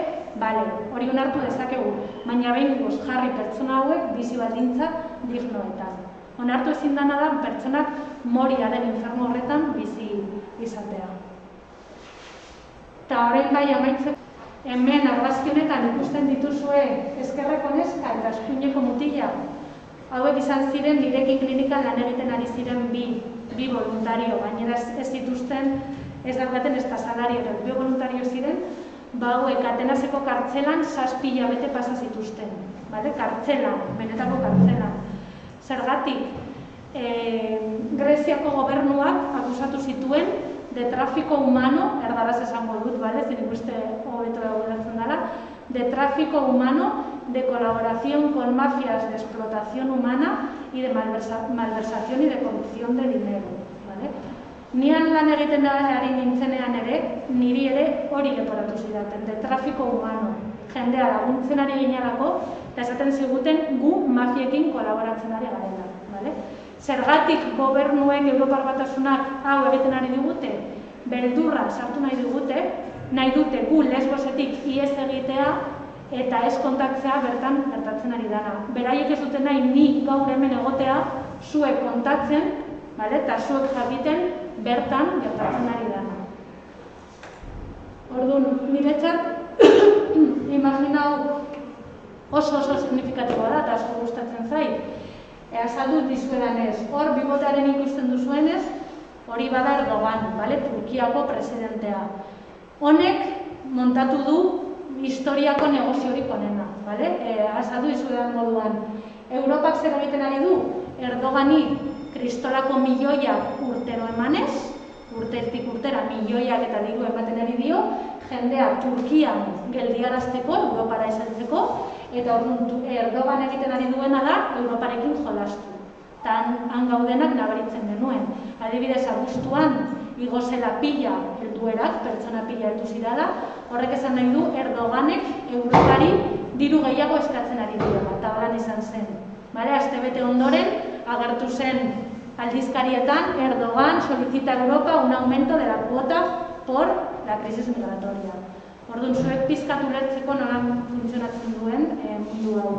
hori onartu dezakegu, baina behingoz jarri pertsona hauek bizi baldintza dignoetan. Onartu ezin dena da pertsonak Moriaren infernu horretan bizi izatea. Eta horrein bai amaitzeko, hemen argazki honetan ikusten dituzue ezkerreko neska eta eskuineko mutila. Hauek izan ziren nirekin klinikan lan egiten ari ziren bi voluntario, gainera ez zituzten, ez daukaten ez da salario, bi voluntario ziren, hauek Atenaseko kartzelan 7 hilabete pasa zituzten. Kartzelan, benetako kartzelan. Zergatik, Greziako gobernuak akusatu zituen de tráfico humano, erdaraz esango dut, zer ikuste hobeto egoeratzen dela, de tráfico humano, de colaboración con mafias de explotación humana y de malversación y de corrupción de dinero. Nian lan egiten ari nintzenean ere, niri ere hori leporatu zidaten, de tráfico humano. Jendea laguntzen ari ginelako, eta esaten ziguten gu mafiekin kolaboratzen ari garela. Zergatik gobernuek Europar Batasunak hau egiten ari digute, beldurra sartu nahi dute gu Lesbosetik iez egitea eta ez kontaktzea bertan gertatzen ari dana. Beraiek ez duten nahi ni gaur hemen egotea zuek kontatzen, eta zuek jakiten bertan gertatzen ari dana. Orduan, niretzat, imaginau oso signifikatiboa da eta asko gustatzen zait. Azaldu dizuedanez, hor bibotearen ikusten duzuenez, hori bada Erdogan, Turkiako presidentea. Honek montatu du historiako negoziorik onena. Azaldu dizuedan moduan. Europak zer egiten ari du? Erdogani kristolako milioiak urtero emanez, urtetik urtera milioiak eta diru ematen ari dio, jendea Turkian geldiarazteko, Europara izeltzeko, eta Erdogan egiten ari duena da Europarekin jolastu. Eta han gaudenak nabaritzen genuen. Adibidez, abuztuan, igo zela pila helduerak, pertsona pila heldu zirala, horrek esan nahi du Erdoganek Europari diru gehiago eskatzen ari dira, eta holan izan zen. Astebete ondoren, agertu zen aldizkarietan, Erdogan solicita a Europa un aumento de la cuota por la crisis migratoria. Orduan, zuek pizkat ulertzeko nola funtzionatzen duen mundu hau.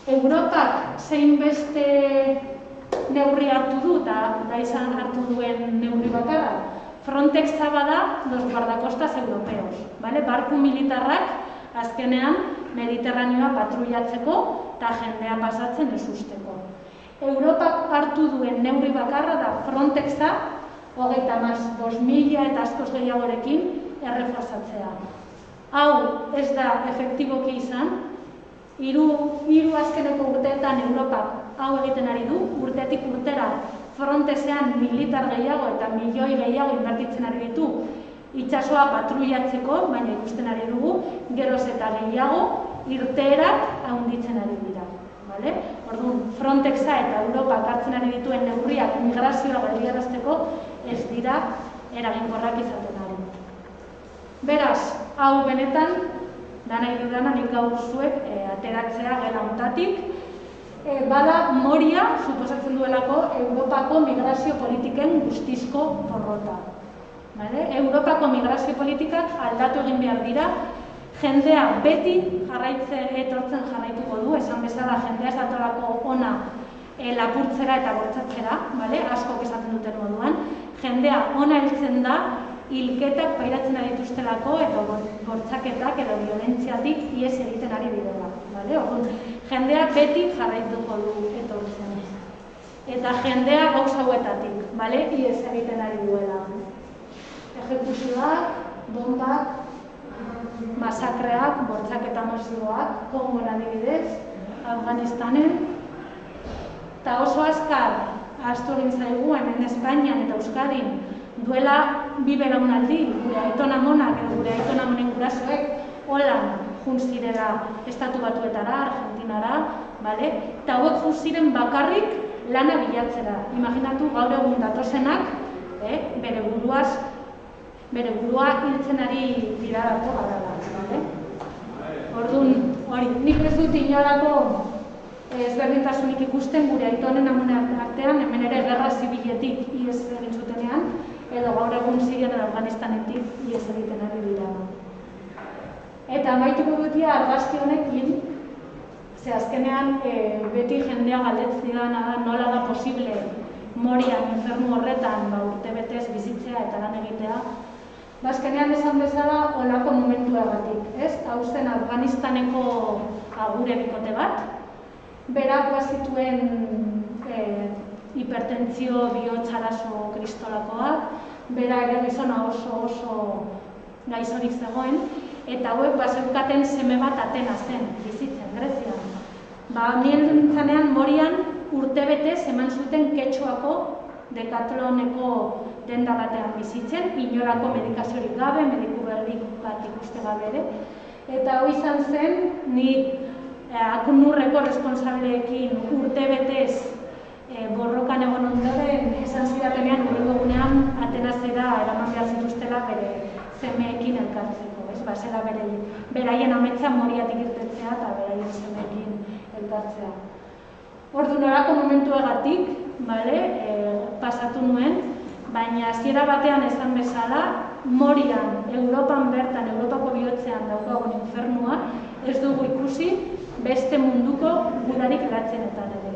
Europak zein beste neurri hartu du, eta izan hartu duen neurri bakarra. Frontexa bada los guardacostas europeos. Barku militarrak azkenean Mediterraneoa patrullatzeko eta jendea pasatzen ez usteko. Europak hartu duen neurri bakarra da Frontexa 2.000 eta askoz gehiagorekin erreforzatzea. Hau ez da efektiboki izan, hiru azkeneko urteetan Europak hau egiten ari du, urtetik urtera Frontesean militar gehiago eta milioi gehiago inbertitzen ari ditu itsasoa patruiatzeko, baina ikusten ari dugu, geroz eta gehiago irteerak handitzen ari dira. Orduan, Frontexa eta Europa hartzen ari dituen neurriak migrazioa geldiarazteko ez dira eraginkorrak izaten ari. Beraz, hau benetan, nahi dudana nik gaur zuek ateratzea gela honetatik, bada Moria suposatzen duelako Europako migrazio politiken guztizko porrota. Europako migrazio politikak aldatu egin behar dira, jendea beti etortzen jarraituko du, esan bezala jendea ez datorako ona lapurtzera eta bortzatzera, askok esaten duten moduan, jendea ona heltzen da, hilketak pairatzen ari dituztelako edo bortzaketak edo violentziatik ihes egiten ari direla. Jendea beti jarraituko du etortzen. Eta jendea gauza hauetatik, ihes egiten ari duela. Ejekuzioak, bombak, masakreak, bortzaketa masiboak, Kongon adibidez, Afganistanen, eta oso azkar ahaztu egin zaigu hemen Espainian eta Euskadin duela 2 belaunaldi, gure aitona amonak edo gure aitona amonen gurasoek holan jun zirela Estatu Batuetara, Argentinara, eta hauek jun ziren bakarrik lana bilatzera. Imaginatu gaur egun datozenak, bere burua hiltzen ari dirarako garala. Orduan, nik ez dut inolako ezberdintasunik ikusten gure aitonen amonen artean, hemen ere gerra zibiletik ihes egin zutenean, edo gaur egun Sirian edo Afganistanetik ihes egiten ari dira. Eta amaituko dutia argazki honekin, ze azkenean beti jendea galdetzen didana da nola da posible Morian, infernu horretan, urtebetez bizitzea eta lan egitea. Azkenean esan bezala olako momentuagatik, ez? Hau zen Afganistaneko agure bikote bat, berak bazituen hipertentzio, bihotz-arazo kristolakoak, bera ere gizona oso gaizorik zegoen, eta hauek bazeukaten seme bat Atenasen bizitzen, Grezian. Nien nintzanean Morian urtebetez eman zuten Ketxoako Dekatloneko denda batean bizitzen, inolako medikaziorik gabe, mediku berrik bat ikuste gabe ere. Eta hori izan zen, ni Aknurreko responsableekin urtebetez borrokan egon ondoren, esan zidatenean urrengo gunean Atenasera eraman behar zituztela bere semeekin elkartzeko. Zera beraien ametsa Moriatik irtetzea eta beraien semeekin elkartzea. Orduan horako momentuagatik, pasatu nuen, baina hasiera batean esan bezala, Morian, Europan bertan, Europako bihotzean daukagun infernua, ez dugu ikusi beste munduko gudarik latzenetan ere.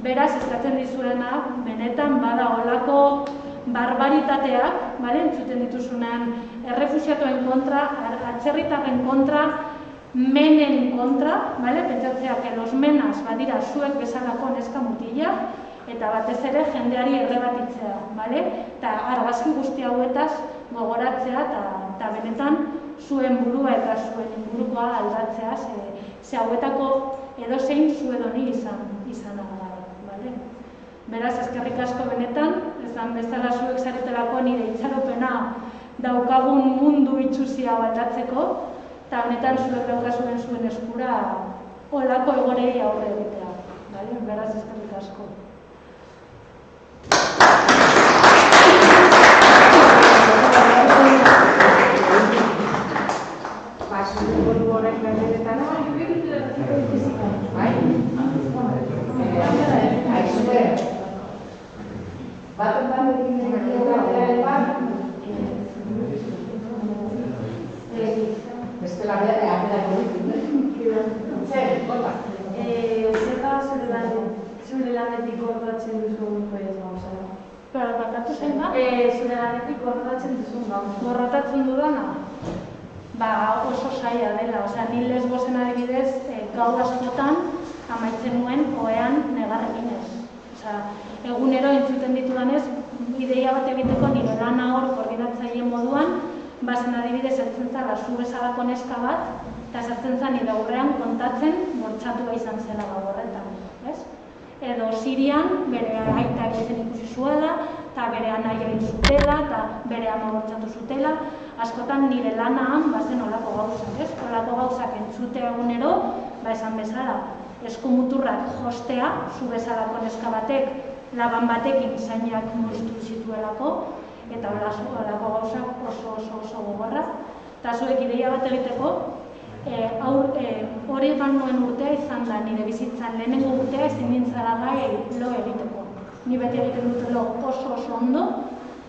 Beraz, eskatzen dizuena, benetan bada olako barbaritateak, entzuten dituzunean, errefuxiatuen kontra, atzerritarren kontra, menen kontra, pentsatzea que los menas badira zuek bezalako neska mutila, eta batez ere jendeari errebatitzea, eta argazki guzti hauetaz gogoratzea eta benetan zuen burua eta zuen ingurukoa aldatzea, ze hauetako edozein zu edoni izan gara. Beraz, eskerrik asko benetan, ezan bezala zuek zaretelako nire itxaropena daukagun mundu itxuzia aldatzeko, eta benetan zuek daukazuen zuen eskura olako egorei aurre egitea. Beraz, eskerrik asko. Zure lanetik gordatzen duzun gauzara. Pero, bakatu zein da? Zure lanetik gordatzen duzun gauzara. Gorratatzen dudana? Oso saia dela. Ni Lesbosen adibidez, gau askotan amaitzen nuen ohean negarrekinez. Egunero entzuten ditudanez, ideia bat egiteko nire lana hor koordinatzaile moduan, bazen adibidez eltzen zara zu bezalako neska bat, eta sartzen zen nire aurrean kontatzen bortxatua izan zela gau horretan. edo Sirian bere aita egiten ikusi zuela, eta bere anaia hil zutela, eta bere ama bortxatu zutela. Askotan nire lanahan bazen olako gauzak, ez? Olako gauzak entzutea egunero, esan bezala, eskumuturrak jostea, zu bezalako neska batek, laban batekin zainak moztu zituelako, eta olako gauzak oso gogorra. Eta zuek ideia bat egiteko, hori nuen urtea izan da, nire bizitzan lehenengo urtea ezin nintzala gai lo egiteko. Ni beti egiten dut lo oso ondo,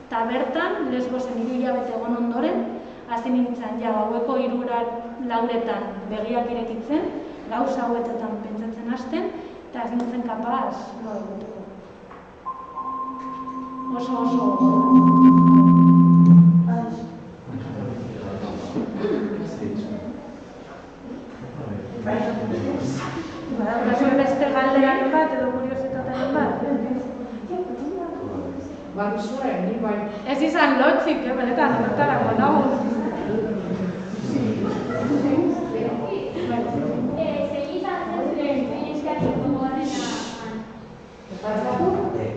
eta bertan, Lesbosen 3 hilabete egon ondoren, hasi nintzen gaueko 3-4 begiak irekitzen, gauza hauetetan pentsatzen hasten, eta ez nintzen kapaz lo egiteko. Oso. Zuen beste galderaren bat edo kuriositataren bat? Zuen, nik bai. Ez izan lotzik, benetan, horretarako nago.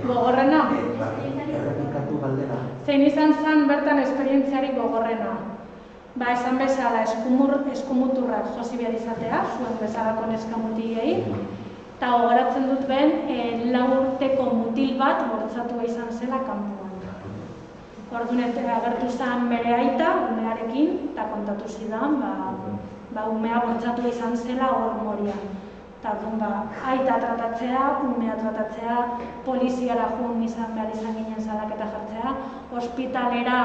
Gogorrena? Zein izan zen bertan esperientziarik gogorrena? Esan bezala eskumuturrak josi behar izatea, zuen bezalako neska mutilei, eta gogoratzen dut ben, 4 urteko mutil bat bortzatua izan zela kanpoan. Orduan agertu zen bere aita, umearekin, eta kontatu zidan, umea bortzatua izan zela hor morian. Eta orduan, aita tratatzea, umea tratatzea, poliziara joan izan behar izan ginen salaketa jartzea, ospitalera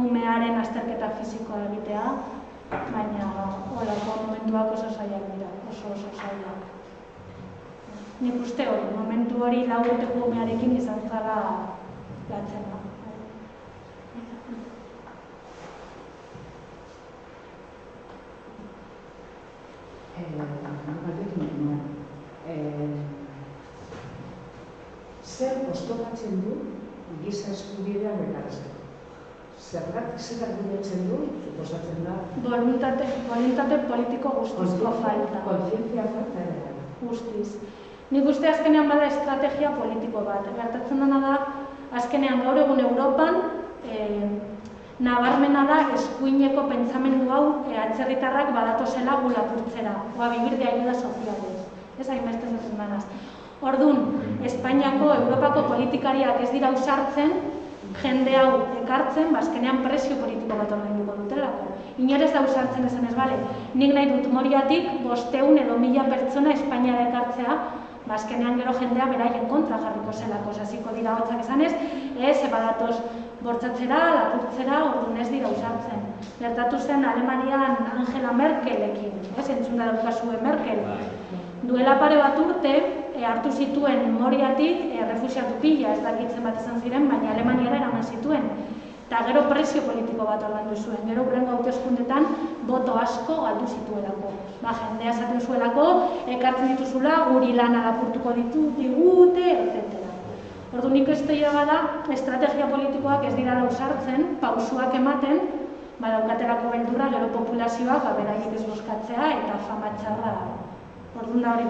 umearen azterketa fisikoa egitea, baina horako momentuak oso zailak dira, oso zailak. Nik uste hori, momentu hori 4 urteko umearekin izan zala latzena. Zer oztopatzen du giza eskubidea betetzeko? Zer argudiatzen du, suposatzen da? Voluntate politiko guztizko falta. Kontzientzia falta ere. Guztiz. Nik uste azkenean bada estrategia politiko bat. Gertatzen dena da, azkenean gaur egun Europan, nabarmena da eskuineko pentsamendu hau atzerritarrak badatozela gu lapurtzera, oa vivir de ayuda sociales. Ez hainbeste zuzen danaz. Orduan, Espainiako, Europako politikariak ez dira usartzen, jende hau ekartzen, azkenean presio politiko bat ordainduko dutelako. Inor ez da usartzen esan ez, bale, nik nahi dut Moriatik 500 edo 1000 pertsona Espainiara ekartzea, azkenean gero jendea beraien kontra jarriko zelako, hasiko dira hotzak esanez, ez badatoz bortzatzera, lapurtzera, orduan ez dira usartzen. Gertatu zen Alemanian Angela Merkelekin, entzun da daukazue Merkel. Duela pare bat urte, hartu zituen Moriatik refuxiatu pila, ez dakitzen bat izan ziren, baina Alemaniara eraman zituen. Eta gero presio politiko bat ordaindu zuen, gero hurrengo hauteskundetan boto asko galdu zituelako. Jendea esaten zuelako, ekartzen dituzula, guri lana lapurtuko digute, etc. Orduan ikusteia bada, estrategia politikoak ez dira usartzen, pausuak ematen, daukatelako beldurra, gero populazioak beraiek ez bozkatzea eta fama txarra. Orduan da hori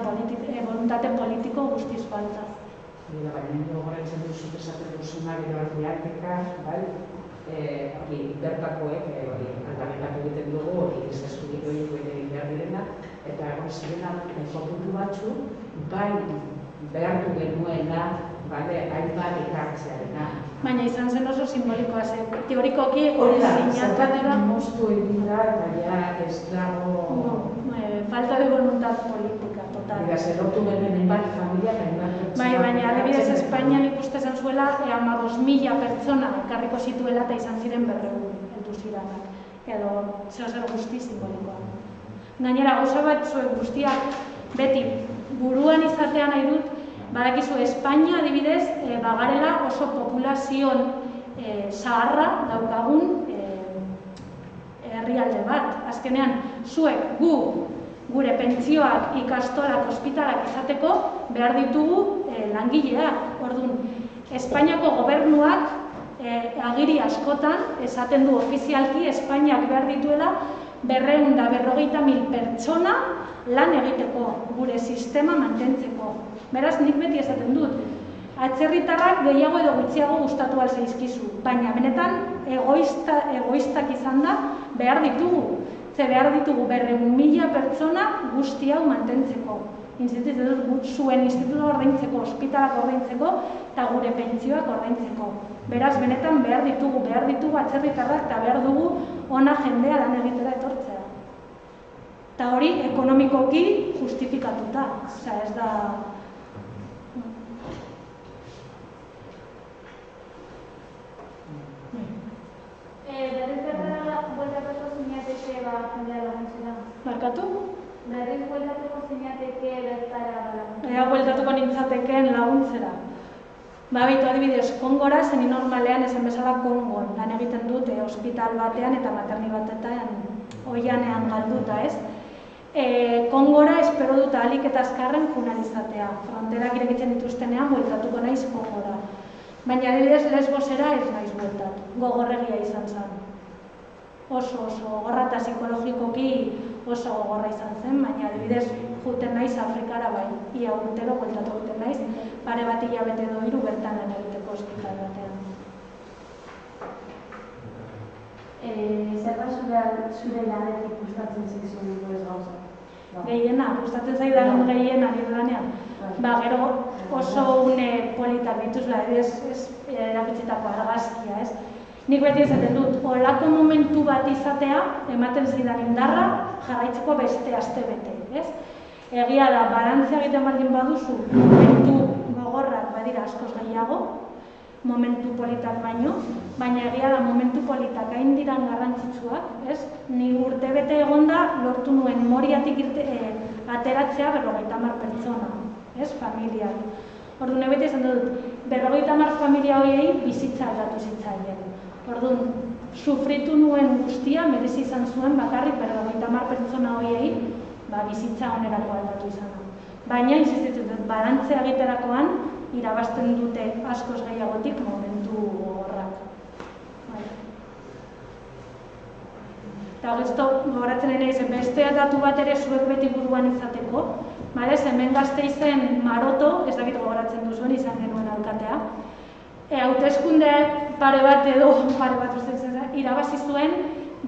voluntate politiko guztiz falta. Baina gogoratzen duzu esaten duzuna gero arteatika, bertakoek aldarrikatu egiten dugu, hori giza eskubide horiek egin behar direna, eta egon zirena fokutu batzu, bai behartu genuena, hainbat ekartzearena. Baina izan zen oso simbolikoa zen, teorikoki hori zinatadera moztu egin da, baina ez dago... Falta de voluntad política, total. Eta zerrotu genuen bat familiak hainbat pertsona... Baina adibidez Espainian ikusten zuela 15.000 pertsona ekarriko zituela eta izan ziren 200 heldu ziranak. Edo zer guzti simbolikoa. Gainera, gauza bat zuen guztiak beti buruan izatea nahi dut, badakizu Espainia adibidez bagarela oso populazion zaharra daukagun herrialde bat. Azkenean, zuek gure pentsioak, ikastolak, ospitalak izateko behar ditugu langileak. Orduan, Espainiako gobernuak agiri askotan esaten du ofizialki Espainiak behar dituela 250.000 pertsona lan egiteko, gure sistema mantentzeko. Beraz, nik beti esaten dut, atzerritarrak gehiago edo gutxiago gustatu al zaizkizu, baina benetan egoistak izan da behar ditugu. Ze behar ditugu 200.000 pertsona guzti hau mantentzeko. Institutu dut zuen institutua ordaintzeko, ospitalak ordaintzeko eta gure pentsioak ordaintzeko. Beraz, benetan behar ditugu atzerritarrak eta behar dugu ona jendea lan egitera etortzea. Eta hori ekonomikoki justifikatuta, osea ez da... Berriz bueltatuko zinateke jendea laguntzera. Markatu? Berriz bueltatuko zinateke bertara laguntzera. Ea bueltatuko nintzatekeen laguntzera. Baitu adibidez, Kongora, zeni normalean esan bezala Kongon. Lan egiten dut ospital batean eta materni batetan oianean galduta, ez? Kongora espero dut ahalik eta azkarren funalizatea. Fronterak irekitzen dituztenean bueltatuko naiz Kongora. Baina adibidez Lesbosera ez naiz bueltatu. Gogorregia izan zen. Oso gogorra eta psikologikoki oso gogorra izan zen, baina adibidez juten naiz Afrikara bai. Ia urtero bueltatu juten naiz, pare bat hilabete edo 3 bertan lan egiteko ospital batean. Zer da zure lanetik gustatzen zaizun ez gauza? Gehiena, gustatzen zaidan gehiena nire lanean. Gero oso une politak dituzla, ez erakutsitako argazkia, ez? Nik beti esaten dut, olako momentu bat izatea, ematen zidan indarra, jarraitzeko beste astebete, ez? Egia da, balantzea egiten baldin baduzu, momentu gogorrak badira askoz gehiago, momentu politak baino, baina egia da momentu politak hain diran garrantzitsuak, ez? Ni urtebete egonda lortu nuen Moriatik ateratzea 50 pertsona, ez? Familiak. Orduan, beti esan dut, 50 familia horiei bizitza aldatu zitzaien. Orduan, sufritu nuen guztia merezi izan zuen bakarrik 50 pertsona horiei bizitza onerako aldatu izan da. Baina, insistitzen dut, balantzea egiterakoan irabazten dute askoz gehiagotik momentu horrak. Eta gogoratzen nahi zen, beste datu bat ere zuek beti buruan izateko, hemen Gasteizen Maroto, ez dakit gogoratzen duzuen izan genuen alkatea, hauteskundeak pare bat irabazi zuen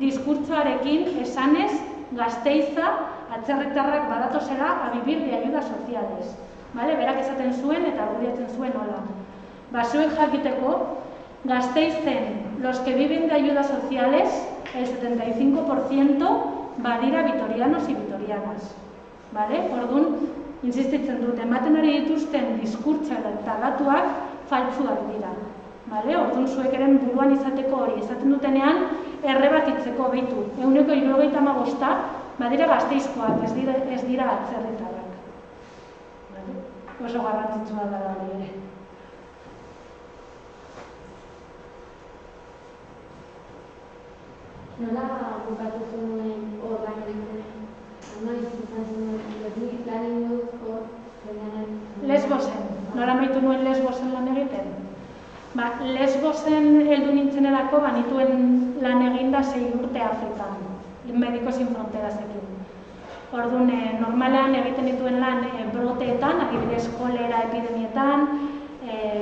diskurtsoarekin esanez Gasteiza atzerritarrak badatozela a vivir de ayudas sociales. Berak esaten zuen eta argudiatzen zuen hola. Zuek jakiteko, Gasteizen, los que viven de ayudas sociales, el 75% badira vitorianos y vitorianas. Orduan, insistitzen dut, ematen ari dituzten diskurtsa eta datuak faltsuak dira. Orduan, zuek eren buruan izateko hori, esaten dutenean, errebatitzeko behitu. 75% badira Gasteizkoak, ez dira atzerritarrak. Oso garrantzitsua da hori ere. Nola bukatu zenuen hor lan egiten? Noiz izan zenuen lan indut hor zenean? Lesbosen. Nola maitu nuen Lesbosen lan egiten? Lesbosen heldu nintzenerako banituen lan eginda 6 urte Afrikan. Medicos Sin Fronterasekin. Orduan, normalean egiten dituen lan broteetan, adibidez kolera epidemietan,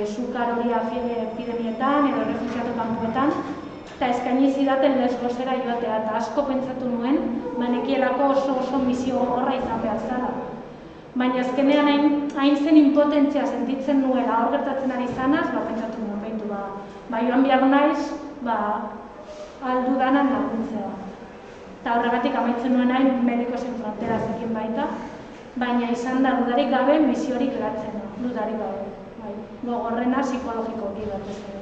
sukaroria epidemietan edo refugiatu kanpoetan, eta eskaini zidaten Lesbosera joatea, eta asko pentsatu nuen, nekielako oso misio gogorra izan behar zara. Baina azkenean hain zen impotentzia sentitzen nuela hor gertatzen ari zanaz, pentsatu nuen behitu joan behar naiz, aldu danan laguntzea. Eta horregatik amaitzen nuen hain Medicos Sin Fronterasekin baita, baina izan da dudarik gabe misiorik geratzen da, dudarik gabe. Gogorrena psikologikoki batez ere.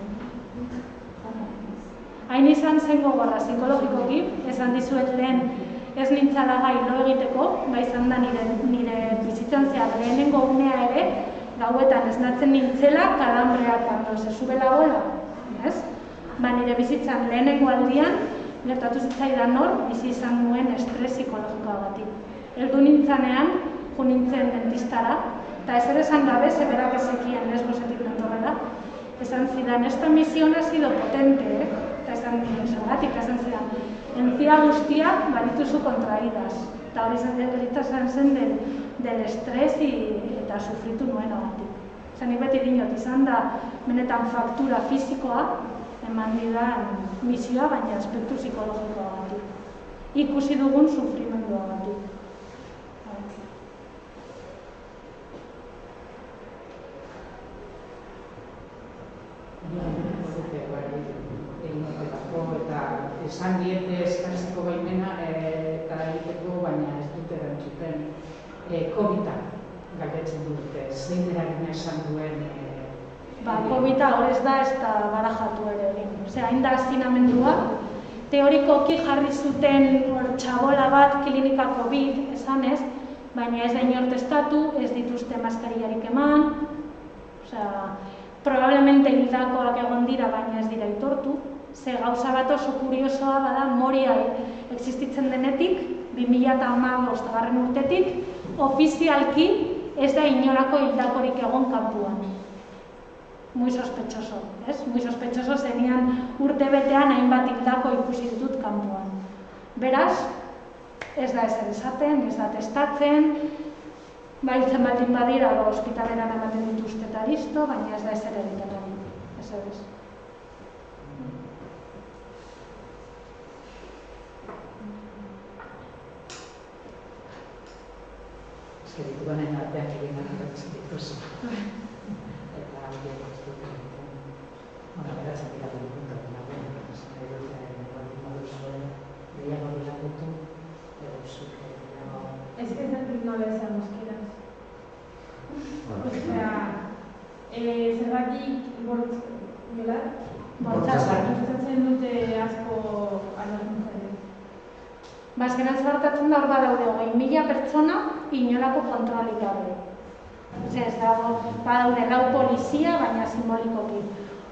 Hain izan zen gogorra psikologikoki, esan dizuet lehen ez nintzala gai lo egiteko, izan da nire bizitzan zehar lehenengo unea ere, gauetan esnatzen nintzela kalambreak cuando se sube la bola, ez? Nire bizitzan lehenengo aldian, gertatu zitzaidan hor, bizi izan nuen estres psikologikoagatik. Heldu nintzanean, jo nintzen dentistara, eta ezer esan gabe, zeberak ezekien Lesbosetik nentorrela, esan zidan, esta misión ha sido potente, eta esan zagatik, esan zidan, guztiak badituzu kontraídas. Eta hori izan zen del estres eta sufritu nuena batik. Nik beti dinot izan da benetan faktura fizikoa eman didan misioa, baina aspektu psikologikoa batik. Ikusi dugun sufrimendua batik. Eta esan diete eskatzeko baimena eta egiteko, baina ez dute erantzuten COVID-a galdetzen dute, zein eragina esan duen? COVID-a hor ez da barajatu ere egin. Hain da azkinamendua, teorikoki jarri zuten txabola bat klinika COVID esanez, baina ez da inor testatu, ez dituzte maskariarik eman, probablemente hildakoak egon dira, baina ez dira aitortu. Ze gauza bat oso kuriosoa bada, Moria existitzen denetik, 2015 urtetik, ofizialki ez da inolako hildakorik egon kanpuan. Muy sospechoso, ez? Muy sospechoso zenian urtebetean hainbat hildako ikusi ditut kanpuan. Beraz, ez da ezer esaten, ez da testatzen, bailtzen baldin badira ospitaleran ematen dituzte eta listo, baina ez da ezer egiten ari. Ez ez. Ditugunen artean egin arratzen dituzu. Eta hori guztietan. Beratzen dira puntu nagoen, nahi dute baldin baduzuen gehiago irakutu, edo zuk gehiago... Es que no le sabemos quieras. Zergatik bortzatzen dute asko a las mujeres. Azkenan zartatzen da hor badaude 20.000 pertsona inolako kontrolik gabe. Ez dago, badaude 4 polizia, baina simbolikoki.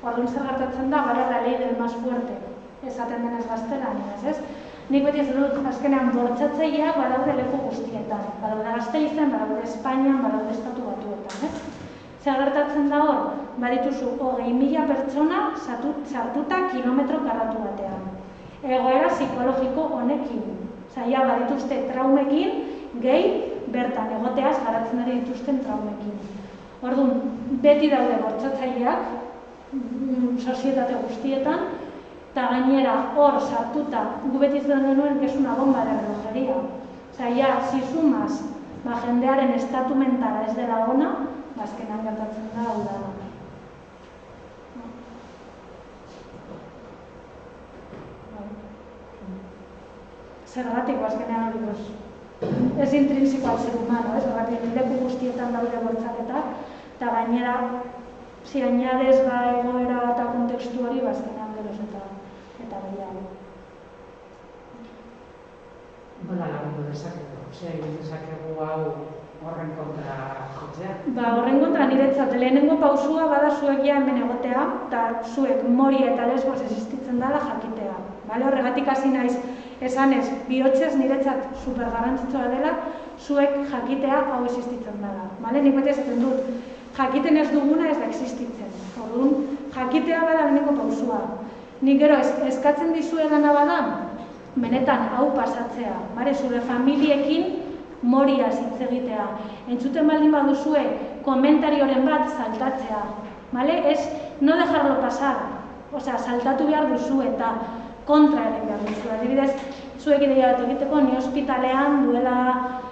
Orduan zer gertatzen da, gara la ley del más fuerte, esaten denez gaztelaniaz, ez? Nik beti ez dut, azkenean bortzatzaileak badaude leku guztietan. Badaude Gasteizen, badaude Espainian, badaude Estatu Batuetan, ez? Zer gertatzen da hor, badituzu 20.000 pertsona sartuta kilometro karratu batean. Egoera psikologiko honekin. Ja, badituzte traumekin, gehi bertan egoteaz garatzen ari dituzten traumekin. Orduan, beti daude bortzatzaileak, sozietate guztietan, eta gainera hor sartuta, gu beti zuen genuen, que es una bomba de relojería. Ja, si sumas, jendearen estatu mentala ez dela ona, azkenan gertatzen da hau da. Zergatik, azkenean hori ez intrinsiko al ser humano, ez? Zergatik, leku guztietan daude bortzaketak, eta gainera, si añades egoera eta kontekstu hori, azkenean geroz eta gehiago. Nola lagundu dezakegu? Egin dezakegu hau horren kontra jotzea? Horren kontra niretzat, lehenengo pausua bada zuek ja hemen egotea, eta zuek Moria eta Lesbos existitzen dela jakitea. Horregatik hasi naiz esanez, bihotzez niretzat supergarrantzitsua dela, zuek jakitea hau existitzen dela. Nik bete esaten dut, jakiten ez duguna ez da existitzen. Orduan, jakitea bada lehenengo pausua. Nik gero eskatzen dizuedana bada, benetan hau pasatzea. Zure familiekin Moriaz hitz egitea. Entzuten baldin baduzue komentarioren bat saltatzea. Ez no dejarlo pasar. Saltatu behar duzu eta kontra egin behar duzu. Adibidez, zuek ideia bat egiteko, ni ospitalean duela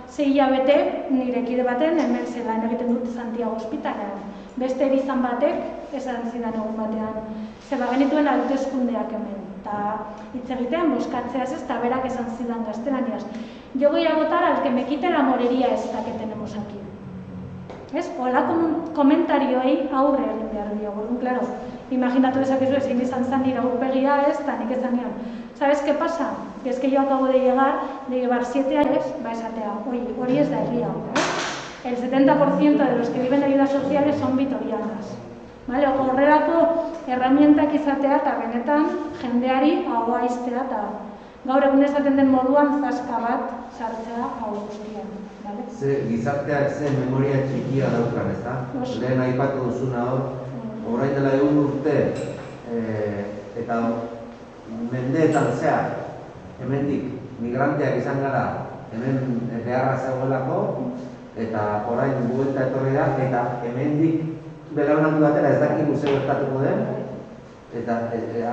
6 hilabete nire kide baten hemen lan egiten dut Santiago ospitalean. Beste erizan batek esan zidan egun batean. Zeba genituen hauteskundeak hemen. Eta hitz egitean boskatzeaz ez, eta berak esan zidan gaztelaniaz. Yo voy a votar al que me quite la morería esta que tenemos aquí. Olako komentarioei aurre egin behar diogu. Claro, imaginatu dezakezu ezin izan zen nire aurpegia ez, eta nik ezan nion. ¿Sabes qué pasa? Que es que yo acabo de llevar 7 años, esatea, hori ez da egia. El 70% de los que viven en ayudas sociales son vitorianas. Horrelako herramientak izatea eta benetan jendeari ahoa iztea eta gaur egun esaten den moduan zaska bat sartzea hau guztian. Gizarteak zen memoria txikia daukan, ez da? Lehen aipatu duzuna hor, orain dela 1 urte eta mendeetan zehar hemendik migranteak izan gara, hemen beharra zegoelako, eta orain buelta etorri da, eta hemendik belaunaldi batera ez dakigu zer gertatuko den, eta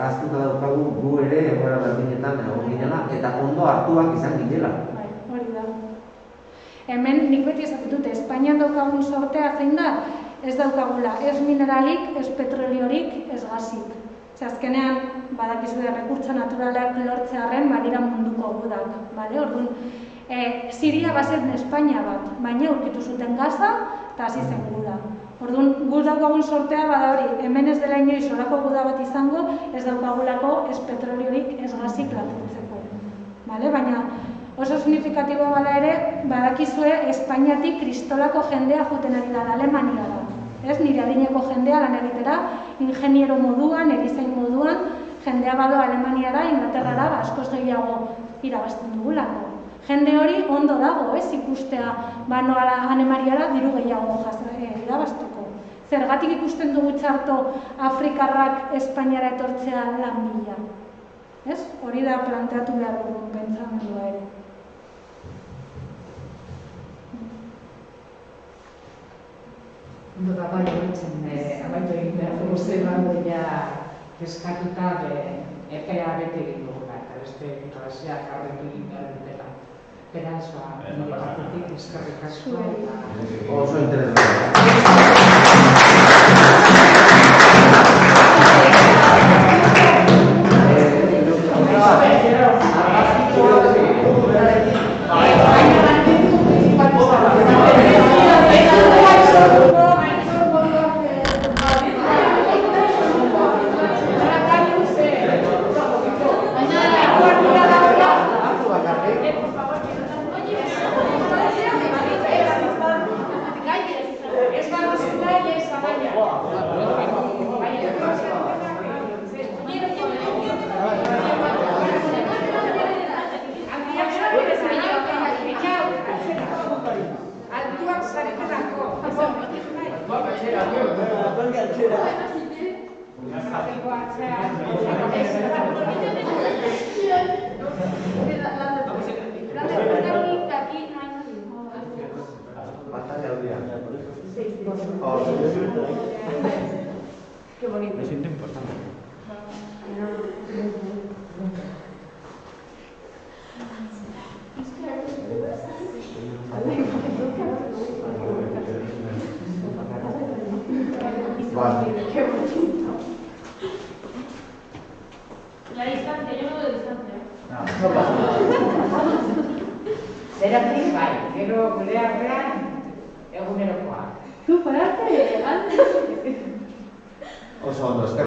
ahaztuta daukagu gu ere egoera berdinetan egon ginela, eta ondo hartuak izan ginela. Hori da. Hemen nik beti esaten dute, Espainian daukagun sortea zein da, ez daukagula, ez mineralik, ez petroliorik, ez gazik. Azkenean, badakizu errekurtso naturalak lortzearren badira munduko gudak, bale? Orduan, Siria bazen Espainia bat, baina aurkitu zuten gaza eta hasi zen guda. Orduan, gu daukagun sortea bada hori, hemen ez dela inoiz horako guda bat izango, ez daukagulako ez petroliorik, ez gazik lapurtzeko. Bale? Baina oso signifikatiboa bada ere, badakizue Espainiatik kristolako jendea juten ari da Alemaniara. Ez, nire adineko jendea lan egitera, ingeniero moduan, erizain moduan, jendea bado Alemaniara, Inglaterrara, askoz gehiago irabazten dugulako. Jende hori ondo dago, ez, ikustea banoala Alemaniara diru gehiago irabaztuko. Zergatik ikusten dugu txarto Afrikarrak Espainiara etortzea lan bila. Ez, hori da planteatu behar dugu pentsamendua ere. Ondo da bai horretzen, amaitu egin behar dugu zelan dira eskatuta epea bete egin dugula, eta beste klaseak arretu egin behar dutela. Beraz, nire partetik eskerrik asko eta... Oso interesante. Qué bonito. Me siento importante. Vale. Qué bonito. La distancia, yo no doy distancia. Zeratik bai, gero gure artean egunerokoa. Tú paraste antes. Oso ondo,